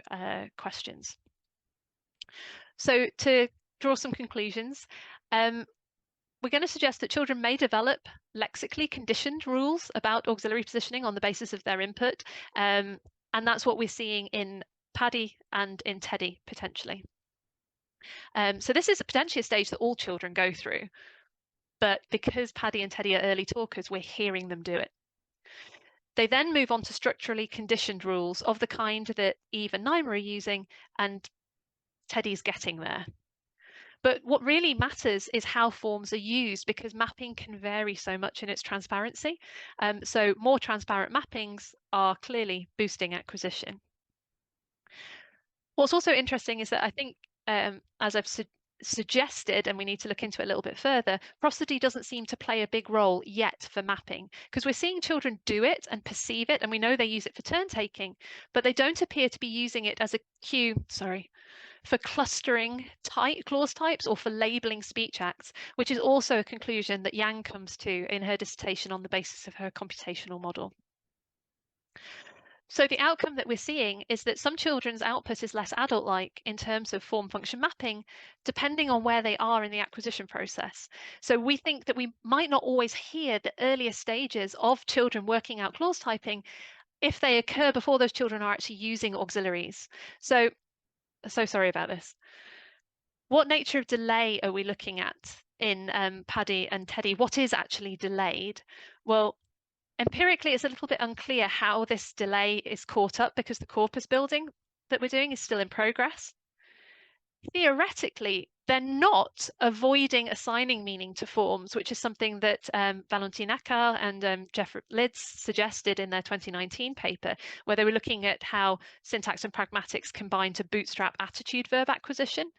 questions. So to draw some conclusions, we're going to suggest that children may develop lexically conditioned rules about auxiliary positioning on the basis of their input. And that's what we're seeing in Paddy and in Teddy, potentially. So this is potentially a stage that all children go through. But because Paddy and Teddy are early talkers, we're hearing them do it. They then move on to structurally conditioned rules of the kind that Eve and Naima are using, and Teddy's getting there. But what really matters is how forms are used, because mapping can vary so much in its transparency. So more transparent mappings are clearly boosting acquisition. What's also interesting is that I think, as I've suggested, and we need to look into it a little bit further, prosody doesn't seem to play a big role yet for mapping, because we're seeing children do it and perceive it, and we know they use it for turn taking, but they don't appear to be using it as a cue, for clustering clause types or for labeling speech acts, which is also a conclusion that Yang comes to in her dissertation on the basis of her computational model. So the outcome that we're seeing is that some children's output is less adult-like in terms of form-function mapping, depending on where they are in the acquisition process. So we think that we might not always hear the earlier stages of children working out clause typing if they occur before those children are actually using auxiliaries. So sorry about this. What nature of delay are we looking at in Paddy and Teddy? What is actually delayed? Well, Empirically, it's a little bit unclear how this delay is caught up because the corpus building that we're doing is still in progress. Theoretically, they're not avoiding assigning meaning to forms, which is something that Valentin Akar and Jeff Lids suggested in their 2019 paper, where they were looking at how syntax and pragmatics combine to bootstrap attitude verb acquisition.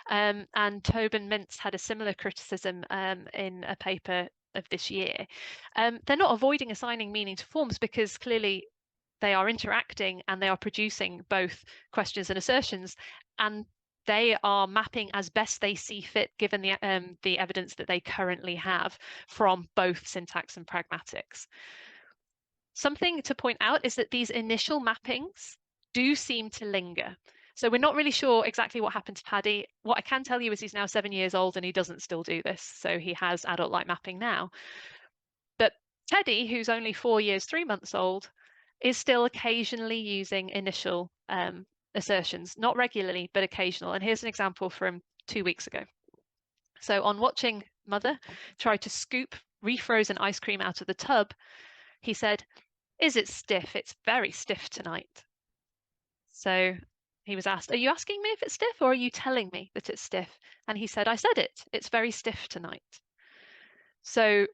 And Tobin Mintz had a similar criticism in a paper of this year. They're not avoiding assigning meaning to forms because clearly they are interacting and they are producing both questions and assertions, and they are mapping as best they see fit given the evidence that they currently have from both syntax and pragmatics. Something to point out is that these initial mappings do seem to linger. So we're not really sure exactly what happened to Paddy. What I can tell you is he's now 7 years old and he doesn't still do this. So he has adult-like mapping now. But Teddy, who's only 4 years, 3 months old, is still occasionally using initial assertions, not regularly, but occasional. And here's an example from 2 weeks ago. So on watching Mother try to scoop refrozen ice cream out of the tub, he said, "Is it stiff? It's very stiff tonight." So he was asked, "Are you asking me if it's stiff or are you telling me that it's stiff?" And he said, "I said it. It's very stiff tonight." So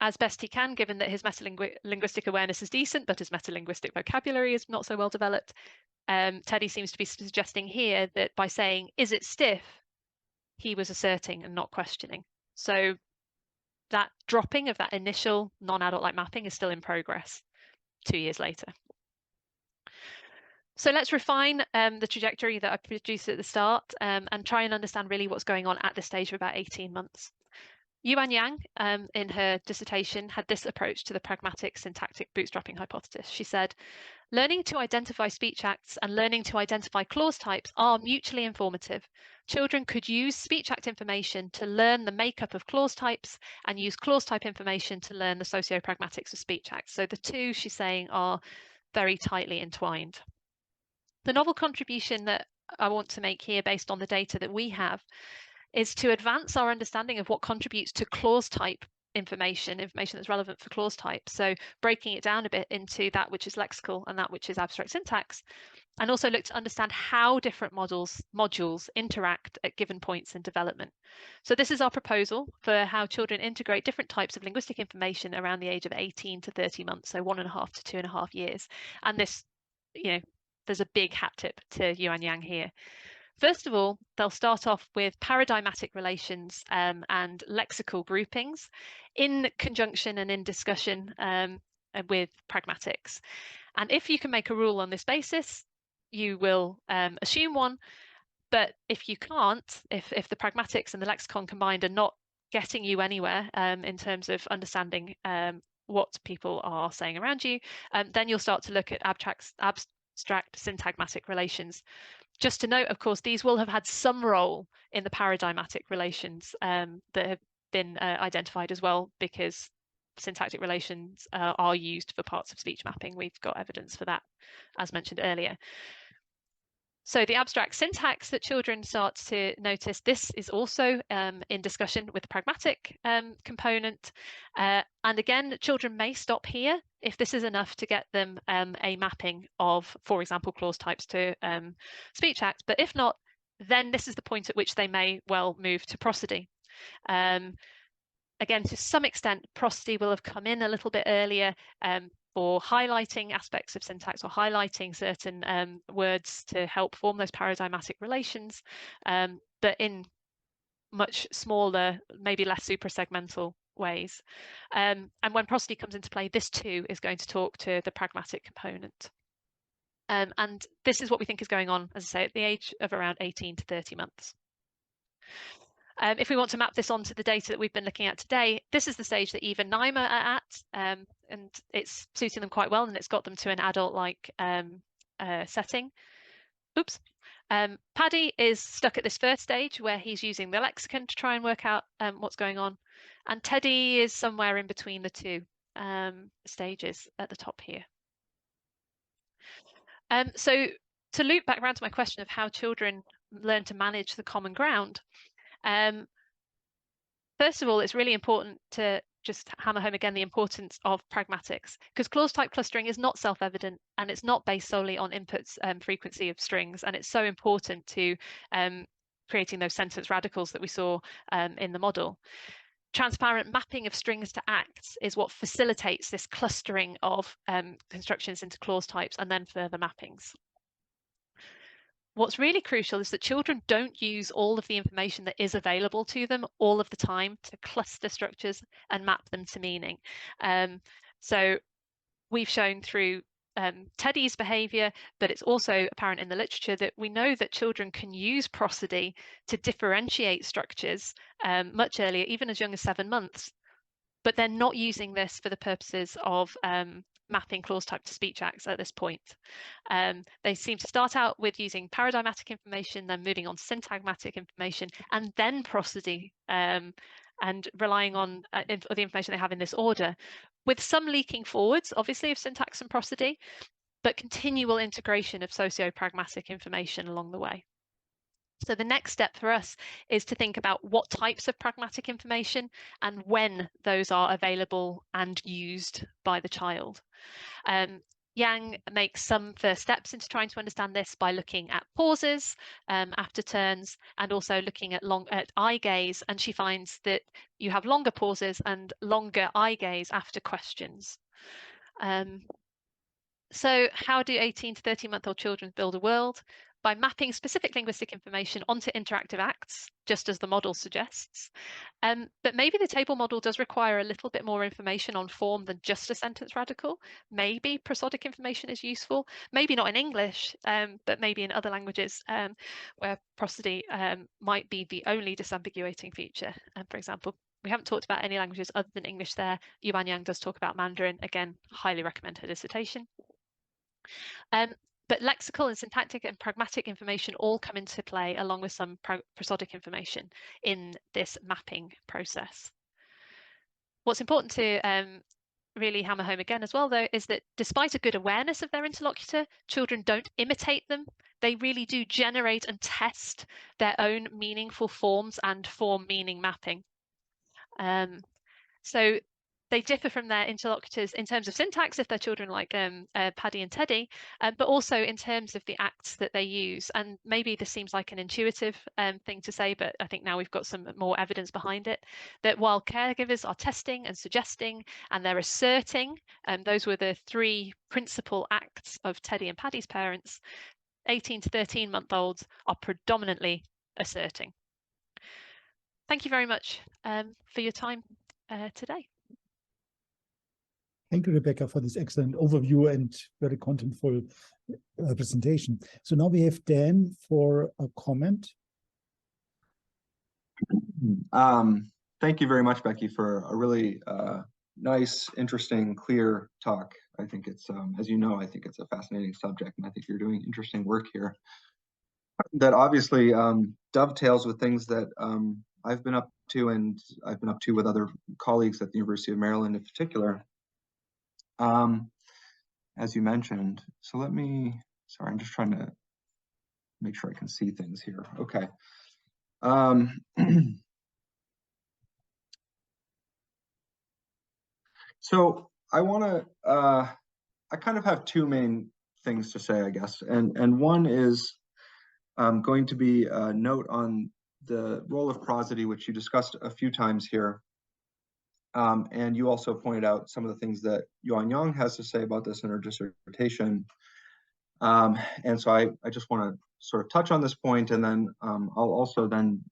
as best he can, given that his metalinguistic awareness is decent, but his metalinguistic vocabulary is not so well developed, Teddy seems to be suggesting here that by saying, "Is it stiff?" he was asserting and not questioning. So that dropping of that initial non-adult-like mapping is still in progress 2 years later. So let's refine the trajectory that I produced at the start and try and understand really what's going on at this stage of about 18 months. Yuan Yang, in her dissertation, had this approach to the pragmatic syntactic bootstrapping hypothesis. She said, "Learning to identify speech acts and learning to identify clause types are mutually informative. Children could use speech act information to learn the makeup of clause types and use clause type information to learn the sociopragmatics of speech acts." So the two, she's saying, are very tightly entwined. The novel contribution that I want to make here based on the data that we have is to advance our understanding of what contributes to clause type information that's relevant for clause type. So breaking it down a bit into that which is lexical and that which is abstract syntax, and also look to understand how different modules interact at given points in development. So this is our proposal for how children integrate different types of linguistic information around the age of 18 to 30 months, so 1.5 to 2.5 years. And this, there's a big hat tip to Yuan Yang here. First of all, they'll start off with paradigmatic relations and lexical groupings in conjunction and in discussion with pragmatics. And if you can make a rule on this basis, you will assume one. But if you can't, if the pragmatics and the lexicon combined are not getting you anywhere in terms of understanding what people are saying around you, then you'll start to look at abstract syntagmatic relations. Just to note, of course, these will have had some role in the paradigmatic relations that have been identified as well, because syntactic relations are used for parts of speech mapping. We've got evidence for that, as mentioned earlier. So the abstract syntax that children start to notice, this is also in discussion with the pragmatic component. And again, children may stop here if this is enough to get them a mapping of, for example, clause types to speech acts. But if not, then this is the point at which they may well move to prosody. Again, to some extent, prosody will have come in a little bit earlier for highlighting aspects of syntax or highlighting certain words to help form those paradigmatic relations, but in much smaller, maybe less suprasegmental ways. And when prosody comes into play, this too is going to talk to the pragmatic component. And this is what we think is going on, as I say, at the age of around 18 to 30 months. If we want to map this onto the data that we've been looking at today, this is the stage that Eva and Naima are at, and it's suiting them quite well, and it's got them to an adult-like setting. Oops. Paddy is stuck at this first stage where he's using the lexicon to try and work out what's going on, and Teddy is somewhere in between the two stages at the top here. So to loop back around to my question of how children learn to manage the common ground, first of all, it's really important to just hammer home again the importance of pragmatics, because clause type clustering is not self-evident and it's not based solely on inputs frequency of strings, and it's so important to creating those sentence radicals that we saw in the model. Transparent mapping of strings to acts is what facilitates this clustering of constructions into clause types and then further mappings. What's really crucial is that children don't use all of the information that is available to them all of the time to cluster structures and map them to meaning. So we've shown through Teddy's behaviour, but it's also apparent in the literature that we know that children can use prosody to differentiate structures much earlier, even as young as 7 months, but they're not using this for the purposes of mapping clause type to speech acts at this point. They seem to start out with using paradigmatic information, then moving on to syntagmatic information, and then prosody, and relying on the information they have in this order, with some leaking forwards, obviously, of syntax and prosody, but continual integration of socio-pragmatic information along the way. So the next step for us is to think about what types of pragmatic information and when those are available and used by the child. Yang makes some first steps into trying to understand this by looking at pauses after turns, and also looking at eye gaze, and she finds that you have longer pauses and longer eye gaze after questions. So how do 18 to 13-month-old children build a world? By mapping specific linguistic information onto interactive acts, just as the model suggests. But maybe the table model does require a little bit more information on form than just a sentence radical. Maybe prosodic information is useful, maybe not in English, but maybe in other languages where prosody might be the only disambiguating feature. For example, we haven't talked about any languages other than English there. Yuan Yang does talk about Mandarin. Again, highly recommend her dissertation. But lexical and syntactic and pragmatic information all come into play along with some prosodic information in this mapping process. What's important to really hammer home again as well, though, is that despite a good awareness of their interlocutor, children don't imitate them. They really do generate and test their own meaningful forms and form meaning mapping. So they differ from their interlocutors in terms of syntax if they're children like Paddy and Teddy, but also in terms of the acts that they use. And maybe this seems like an intuitive thing to say, but I think now we've got some more evidence behind it, that while caregivers are testing and suggesting and they're asserting, those were the 3 principal acts of Teddy and Paddy's parents, 18 to 13-month-olds are predominantly asserting. Thank you very much for your time today. Thank you, Rebecca, for this excellent overview and very contentful presentation. So now we have Dan for a comment. Thank you very much, Becky, for a really nice, interesting, clear talk. I think it's, as you know, I think it's a fascinating subject, and I think you're doing interesting work here that obviously dovetails with things that I've been up to, and I've been up to with other colleagues at the University of Maryland in particular. As you mentioned, so let me, sorry, I'm just trying to make sure I can see things here. Okay. So I want to, I kind of have 2 main things to say, I guess. And one is going to be a note on the role of prosody, which you discussed a few times here. And you also pointed out some of the things that Yuan Yang has to say about this in her dissertation. And so I just want to sort of touch on this point, and then I'll also then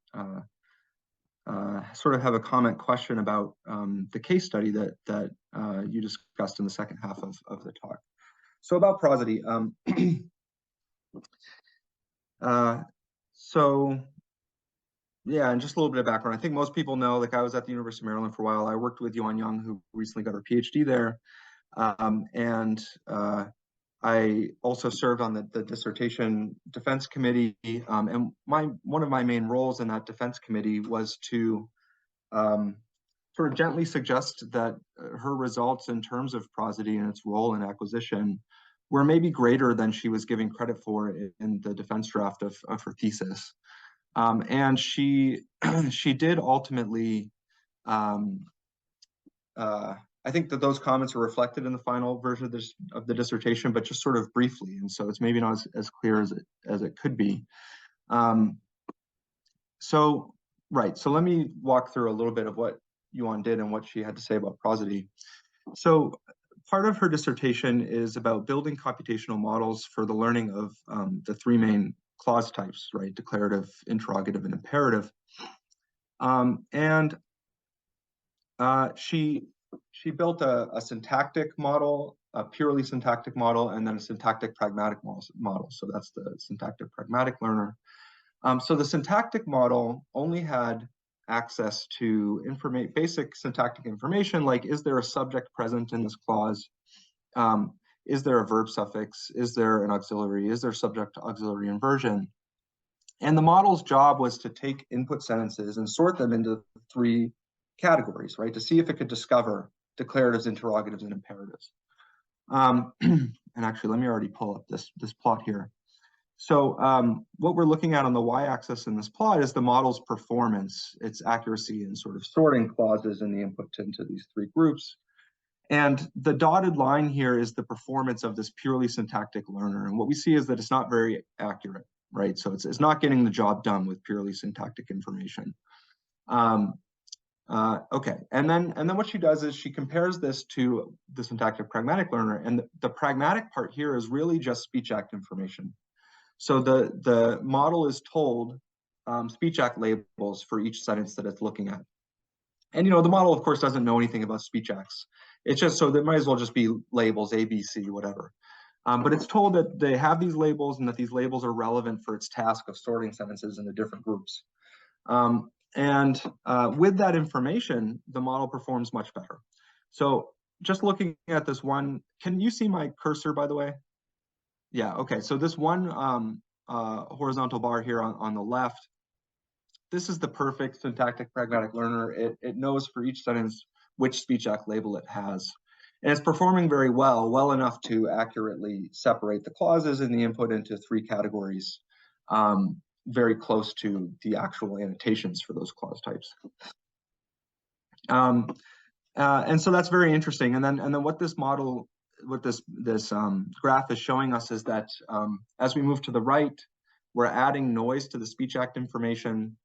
sort of have a comment question about the case study that you discussed in the second half of the talk. So about prosody. So yeah, and just a little bit of background. I think most people know, like, I was at the University of Maryland for a while. I worked with Yuan Yang, who recently got her PhD there. And I also served on the dissertation defense committee. And one of my main roles in that defense committee was to sort of gently suggest that her results in terms of prosody and its role in acquisition were maybe greater than she was giving credit for in the defense draft of her thesis. And she did ultimately I think that those comments are reflected in the final version of the dissertation, but just sort of briefly, and so it's maybe not as clear as it could be. So let me walk through a little bit of what Yuan did and what she had to say about prosody. So part of her dissertation is about building computational models for the learning of the three main clause types, right? Declarative, interrogative, and imperative. She built a syntactic model, a purely syntactic model, and then a syntactic pragmatic model. So that's the syntactic pragmatic learner. So the syntactic model only had access to basic syntactic information, like is there a subject present in this clause? Is there a verb suffix? Is there an auxiliary? Is there subject to auxiliary inversion? And the model's job was to take input sentences and sort them into three categories, right? To see if it could discover declaratives, interrogatives, and imperatives. And actually, let me already pull up this plot here. So what we're looking at on the y-axis in this plot is the model's performance, its accuracy in sort of sorting clauses in the input into these three groups. And the dotted line here is the performance of this purely syntactic learner. And what we see is that it's not very accurate, right? So it's not getting the job done with purely syntactic information. Okay, and then what she does is she compares this to the syntactic pragmatic learner, and the pragmatic part here is really just speech act information. So the model is told speech act labels for each sentence that it's looking at. And the model, of course, doesn't know anything about speech acts. It's just so there might as well just be labels, A, B, C, whatever. But it's told that they have these labels and that these labels are relevant for its task of sorting sentences into different groups. With that information, the model performs much better. So just looking at this one, can you see my cursor, by the way? Yeah, okay, so this one horizontal bar here on the left, this is the perfect syntactic pragmatic learner. It knows for each sentence which speech act label it has. And it's performing very well enough to accurately separate the clauses in the input into three categories, very close to the actual annotations for those clause types. And so that's very interesting. And then what this model, what this graph is showing us is that as we move to the right, we're adding noise to the speech act information.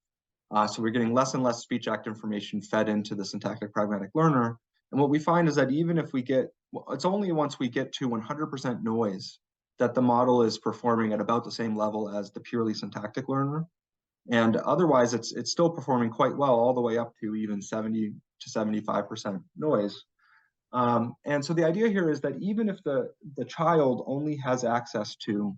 So we're getting less and less speech act information fed into the syntactic pragmatic learner. And what we find is that even if we get, it's only once we get to 100% noise that the model is performing at about the same level as the purely syntactic learner. And otherwise, it's still performing quite well, all the way up to even 70 to 75% noise. And so the idea here is that even if the child only has access to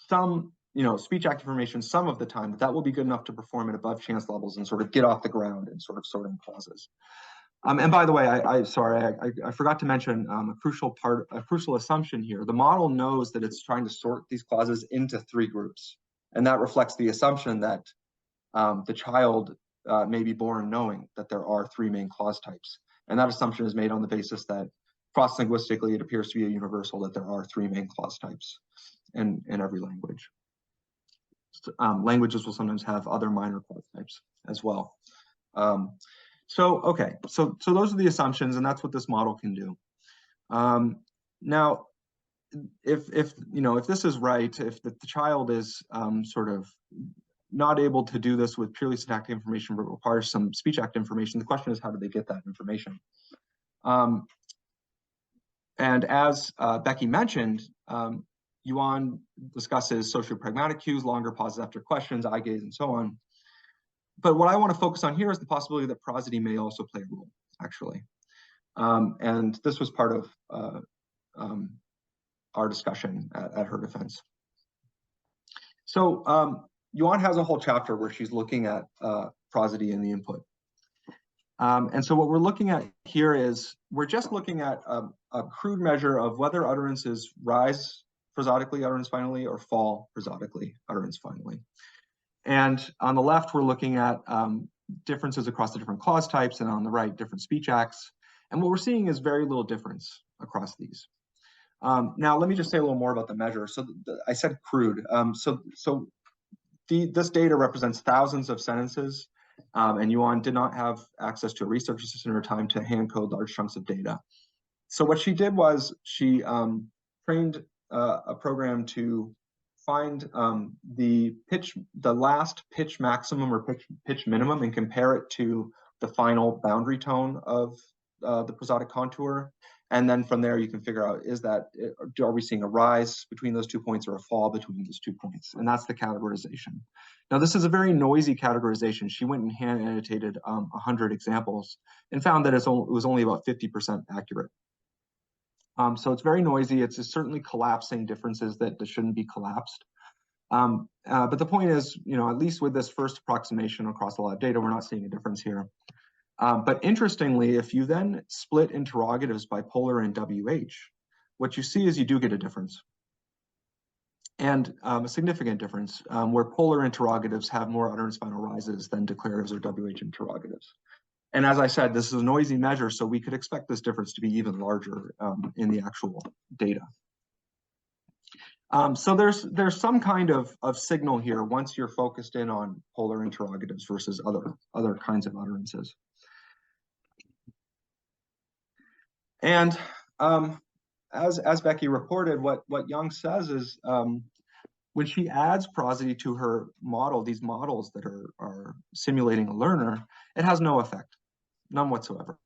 some speech act information some of the time, that will be good enough to perform at above chance levels and sort of get off the ground and sort of sorting clauses. And by the way, I forgot to mention a crucial assumption here. The model knows that it's trying to sort these clauses into three groups. And that reflects the assumption that the child may be born knowing that there are three main clause types. And that assumption is made on the basis that cross-linguistically, it appears to be a universal that there are three main clause types in every language. Languages will sometimes have other minor clause types as well. Okay, so those are the assumptions, and that's what this model can do. Now, if this is right, if the child is sort of not able to do this with purely syntactic information, but requires some speech act information, the question is, how do they get that information? And as Becky mentioned, Yuan discusses socio-pragmatic cues, longer pauses after questions, eye gaze, and so on. But what I want to focus on here is the possibility that prosody may also play a role, actually. And this was part of our discussion at her defense. So Yuan has a whole chapter where she's looking at prosody in the input. And so what we're looking at here is we're just looking at a crude measure of whether utterances rise prosodically, utterance finally, or fall prosodically, utterance finally. And on the left, we're looking at differences across the different clause types, and on the right, different speech acts. And what we're seeing is very little difference across these. Now, let me just say a little more about the measure. So I said crude. This data represents thousands of sentences And Yuan did not have access to a research assistant or time to hand code large chunks of data. So what she did was she trained a program to find the last pitch maximum or pitch minimum and compare it to the final boundary tone of the prosodic contour. And then from there, you can figure out, are we seeing a rise between those 2 points or a fall between those 2 points? And that's the categorization. Now, this is a very noisy categorization. She went and hand annotated 100 examples and found that it was only about 50% accurate. So it's very noisy. It's certainly collapsing differences that shouldn't be collapsed. But the point is, at least with this first approximation across a lot of data, we're not seeing a difference here. But interestingly, if you then split interrogatives by polar and WH, what you see is you do get a difference. And a significant difference, where polar interrogatives have more utterance final rises than declaratives or WH interrogatives. And as I said, this is a noisy measure, so we could expect this difference to be even larger in the actual data. So there's some kind of signal here once you're focused in on polar interrogatives versus other kinds of utterances. And as Becky reported, what Young says is when she adds prosody to her model, these models that are simulating a learner, it has no effect, none whatsoever.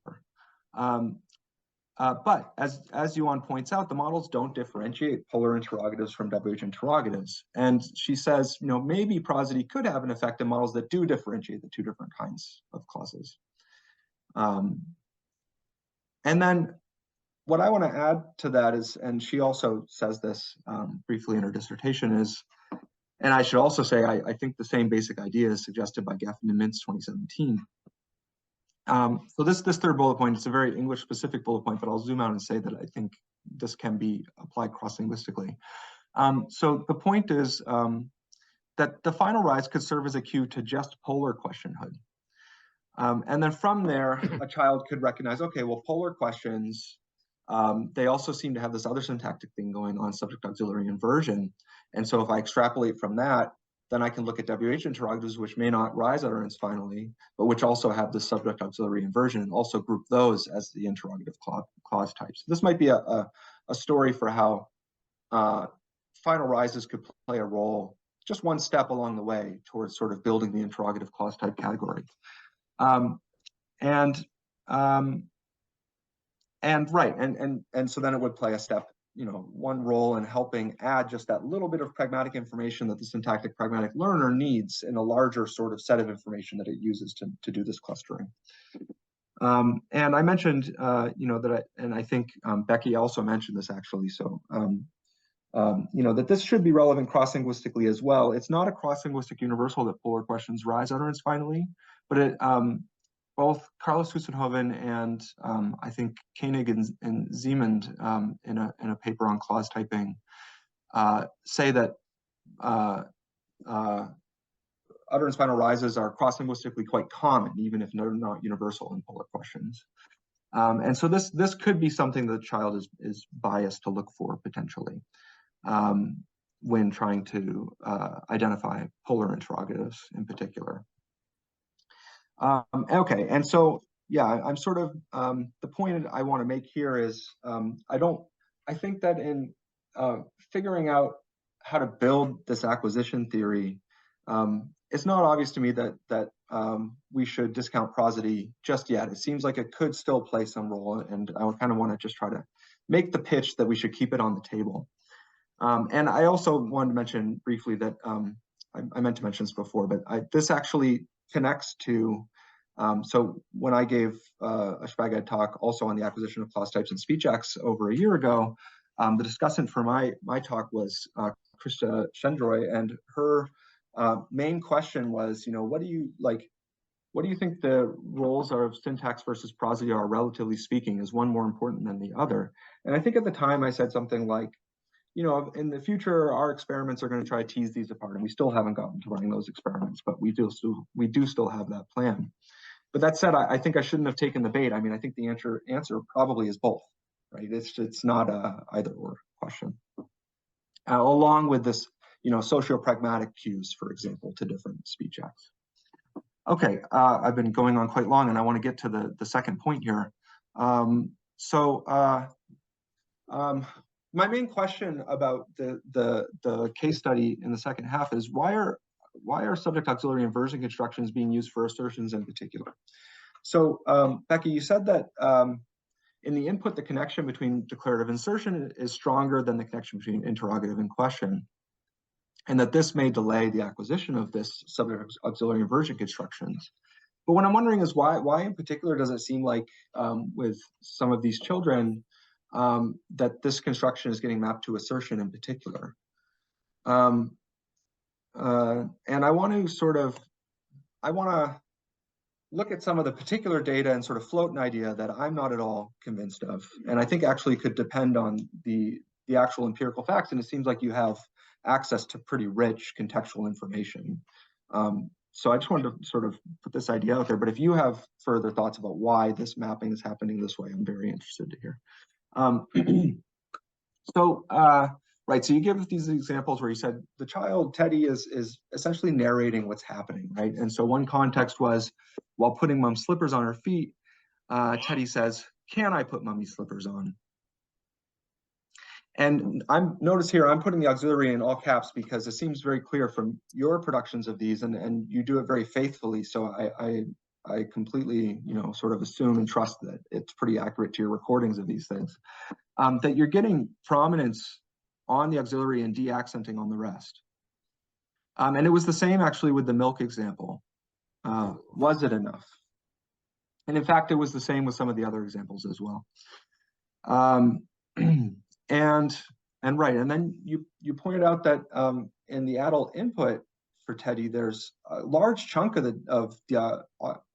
But as Yuan points out, the models don't differentiate polar interrogatives from WH interrogatives. And she says, maybe prosody could have an effect in models that do differentiate the two different kinds of clauses. And then what I want to add to that is, and she also says this briefly in her dissertation, is, and I should also say, I think the same basic idea is suggested by Geffen and Mintz 2017. So this third bullet point, it's a very English-specific bullet point, but I'll zoom out and say that I think this can be applied cross-linguistically. So the point is that the final rise could serve as a cue to just polar questionhood. And then from there, a child could recognize, okay, well, polar questions, they also seem to have this other syntactic thing going on, subject auxiliary inversion. And so if I extrapolate from that, then I can look at WH interrogatives, which may not rise utterance finally, but which also have the subject auxiliary inversion, and also group those as the interrogative clause types. This might be a story for how final rises could play a role, just one step along the way towards sort of building the interrogative clause type category. And so then it would play a step, one role in helping add just that little bit of pragmatic information that the syntactic pragmatic learner needs in a larger sort of set of information that it uses to do this clustering. And I mentioned, and I think Becky also mentioned this actually. So, that this should be relevant cross-linguistically as well. It's not a cross-linguistic universal that polar questions rise utterance finally, but it, both Carlos Husenhoven and I think Koenig and Siemens in a paper on clause typing say that utterance final rises are cross-linguistically quite common, even if they're not universal in polar questions. And so this could be something that the child is biased to look for potentially when trying to identify polar interrogatives in particular. Okay, and so yeah, I'm sort of the point I want to make here is I think that in figuring out how to build this acquisition theory, it's not obvious to me that we should discount prosody just yet. It seems like it could still play some role, and I kind of want to just try to make the pitch that we should keep it on the table. And I also wanted to mention briefly that I meant to mention this before, but this actually connects to, so when I gave a SPAGAD talk also on the acquisition of clause types and speech acts over a year ago, the discussant for my talk was Krista Shendroy, and her main question was, what do you think the roles of syntax versus prosody are, relatively speaking? Is one more important than the other? And I think at the time I said something like, in the future, our experiments are going to try to tease these apart, and we still haven't gotten to running those experiments, but we do still have that plan. But that said, I think I shouldn't have taken the bait. I mean, I think the answer probably is both, right? It's not a either or question. Along with this, socio-pragmatic cues, for example, to different speech acts. Okay, I've been going on quite long, and I want to get to the second point here. My main question about the case study in the second half is why are subject auxiliary inversion constructions being used for assertions in particular? So Becky, you said that in the input, the connection between declarative insertion is stronger than the connection between interrogative and question, and that this may delay the acquisition of this subject auxiliary inversion constructions. But what I'm wondering is why in particular does it seem like with some of these children that this construction is getting mapped to assertion in particular? And I want to look at some of the particular data and sort of float an idea that I'm not at all convinced of, and I think actually could depend on the actual empirical facts. And it seems like you have access to pretty rich contextual information. So I just wanted to sort of put this idea out there, but if you have further thoughts about why this mapping is happening this way, I'm very interested to hear. Right, so you give these examples where you said the child, Teddy, is essentially narrating what's happening, right? And so one context was, while putting mom's slippers on her feet, Teddy says, "Can I put mommy's slippers on?" And notice here, I'm putting the auxiliary in all caps because it seems very clear from your productions of these, and you do it very faithfully. So I completely, sort of assume and trust that it's pretty accurate to your recordings of these things, that you're getting prominence on the auxiliary and de-accenting on the rest. And it was the same actually with the milk example. Was it enough? And in fact, it was the same with some of the other examples as well. And right, and then you pointed out that in the adult input for Teddy, there's a large chunk of the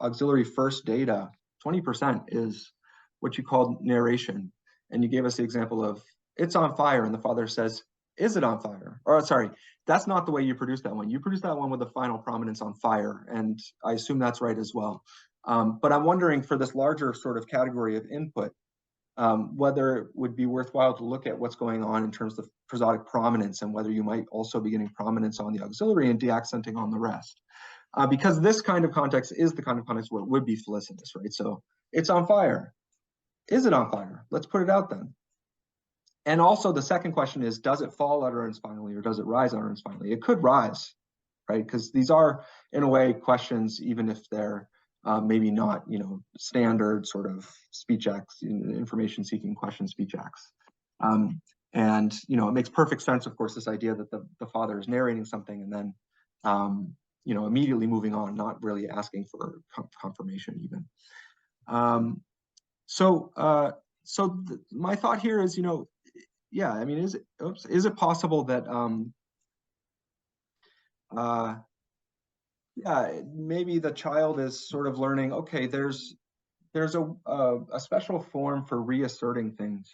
auxiliary first data, 20% is what you called narration. And you gave us the example of, "It's on fire," and the father says, "Is it on fire?" Or sorry, that's not the way you produced that one. You produced that one with the final prominence on fire, and I assume that's right as well. But I'm wondering for this larger sort of category of input, whether it would be worthwhile to look at what's going on in terms of prosodic prominence, and whether you might also be getting prominence on the auxiliary and de-accenting on the rest. Because this kind of context is the kind of context where it would be felicitous, right? So it's on fire. Is it on fire? Let's put it out then. And also the second question is, does it fall utterance finally, or does it rise utterance finally? It could rise, right? Because these are, in a way, questions, even if they're maybe not, standard sort of speech acts, information seeking question speech acts. And, it makes perfect sense, of course, this idea that the father is narrating something and then, immediately moving on, not really asking for confirmation even. My thought here is, yeah, I mean, is it possible that, yeah, maybe the child is sort of learning, okay, there's a special form for reasserting things,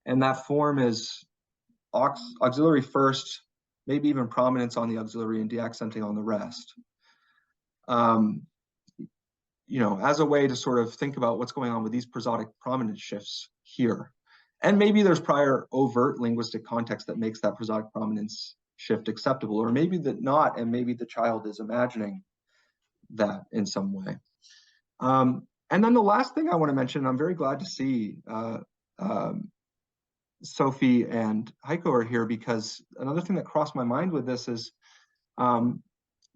and that form is auxiliary first, maybe even prominence on the auxiliary and de-accenting on the rest. As a way to sort of think about what's going on with these prosodic prominence shifts here. And maybe there's prior overt linguistic context that makes that prosodic prominence shift acceptable, or maybe that not, and maybe the child is imagining that in some way. And then the last thing I want to mention, I'm very glad to see Sophie and Heiko are here, because another thing that crossed my mind with this is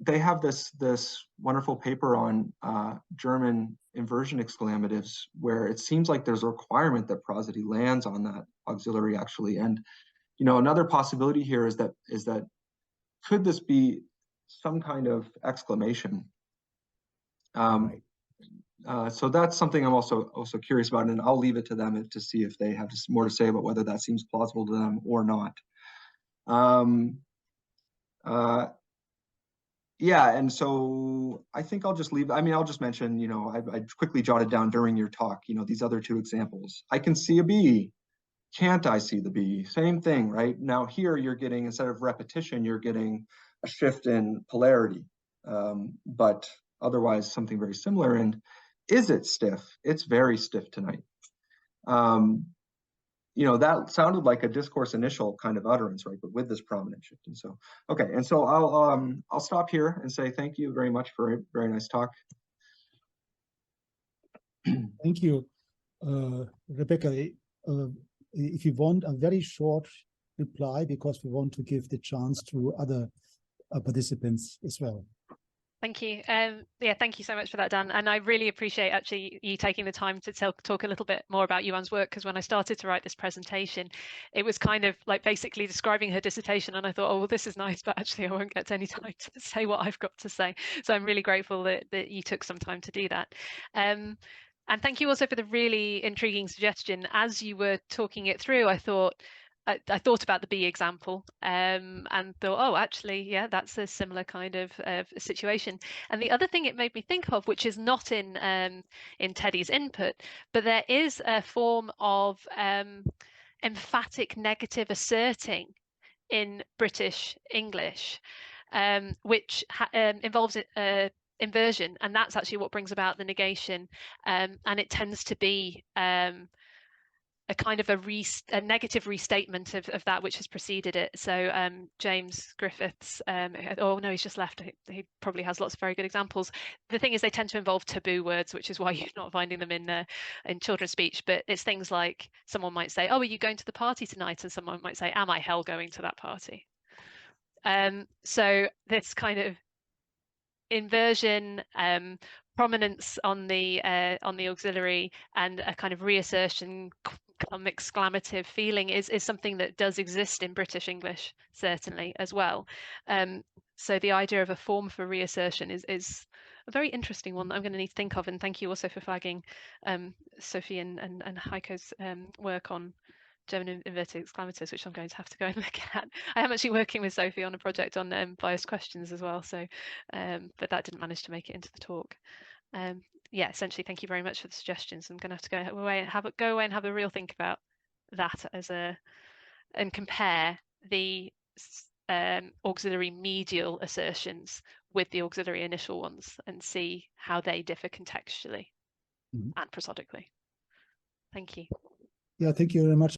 they have this wonderful paper on German inversion exclamatives, where it seems like there's a requirement that prosody lands on that auxiliary actually. And another possibility here is that could this be some kind of exclamation? Right. So that's something I'm also curious about, and I'll leave it to them to see if they have more to say about whether that seems plausible to them or not. Yeah, and so I think I'll just leave. I mean, I'll just mention, I quickly jotted down during your talk, these other two examples. I can see a bee. Can't I see the bee? Same thing, right? Now here you're getting, instead of repetition, you're getting a shift in polarity, but otherwise something very similar. And is it stiff? It's very stiff tonight. you know, that sounded like a discourse initial kind of utterance, right? But with this prominent shift. And so, okay. And so I'll stop here and say thank you very much for a very nice talk. Thank you, Rebecca. If you want a very short reply, because we want to give the chance to other participants as well. Thank you. Yeah, thank you so much for that, Dan. And I really appreciate actually you taking the time to talk a little bit more about Yuan's work, because when I started to write this presentation, it was kind of like basically describing her dissertation. And I thought, oh, well, this is nice, but actually I won't get any time to say what I've got to say. So I'm really grateful that you took some time to do that. And thank you also for the really intriguing suggestion. As you were talking it through, I thought about the bee example and thought, oh, actually, yeah, that's a similar kind of situation. And the other thing it made me think of, which is not in Teddy's input, but there is a form of emphatic negative asserting in British English, which involves inversion, and that's actually what brings about the negation, and it tends to be a kind of a negative restatement of that which has preceded it. So James Griffiths, oh no, he's just left. He probably has lots of very good examples. The thing is, they tend to involve taboo words, which is why you're not finding them in children's speech. But it's things like someone might say, "Oh, are you going to the party tonight?" And someone might say, "Am I hell going to that party?" So this kind of inversion, prominence on the auxiliary, and a kind of reassertion, exclamative feeling is something that does exist in British English, certainly, as well. So the idea of a form for reassertion is a very interesting one that I'm going to need to think of. And thank you also for flagging Sophie and Heiko's work on German inverted exclamatives, which I'm going to have to go and look at. I am actually working with Sophie on a project on biased questions as well, so but that didn't manage to make it into the talk. Yeah, essentially, thank you very much for the suggestions. I'm going to have to go away and have a real think about that and compare the auxiliary medial assertions with the auxiliary initial ones and see how they differ contextually and prosodically. Thank you. Yeah, thank you very much.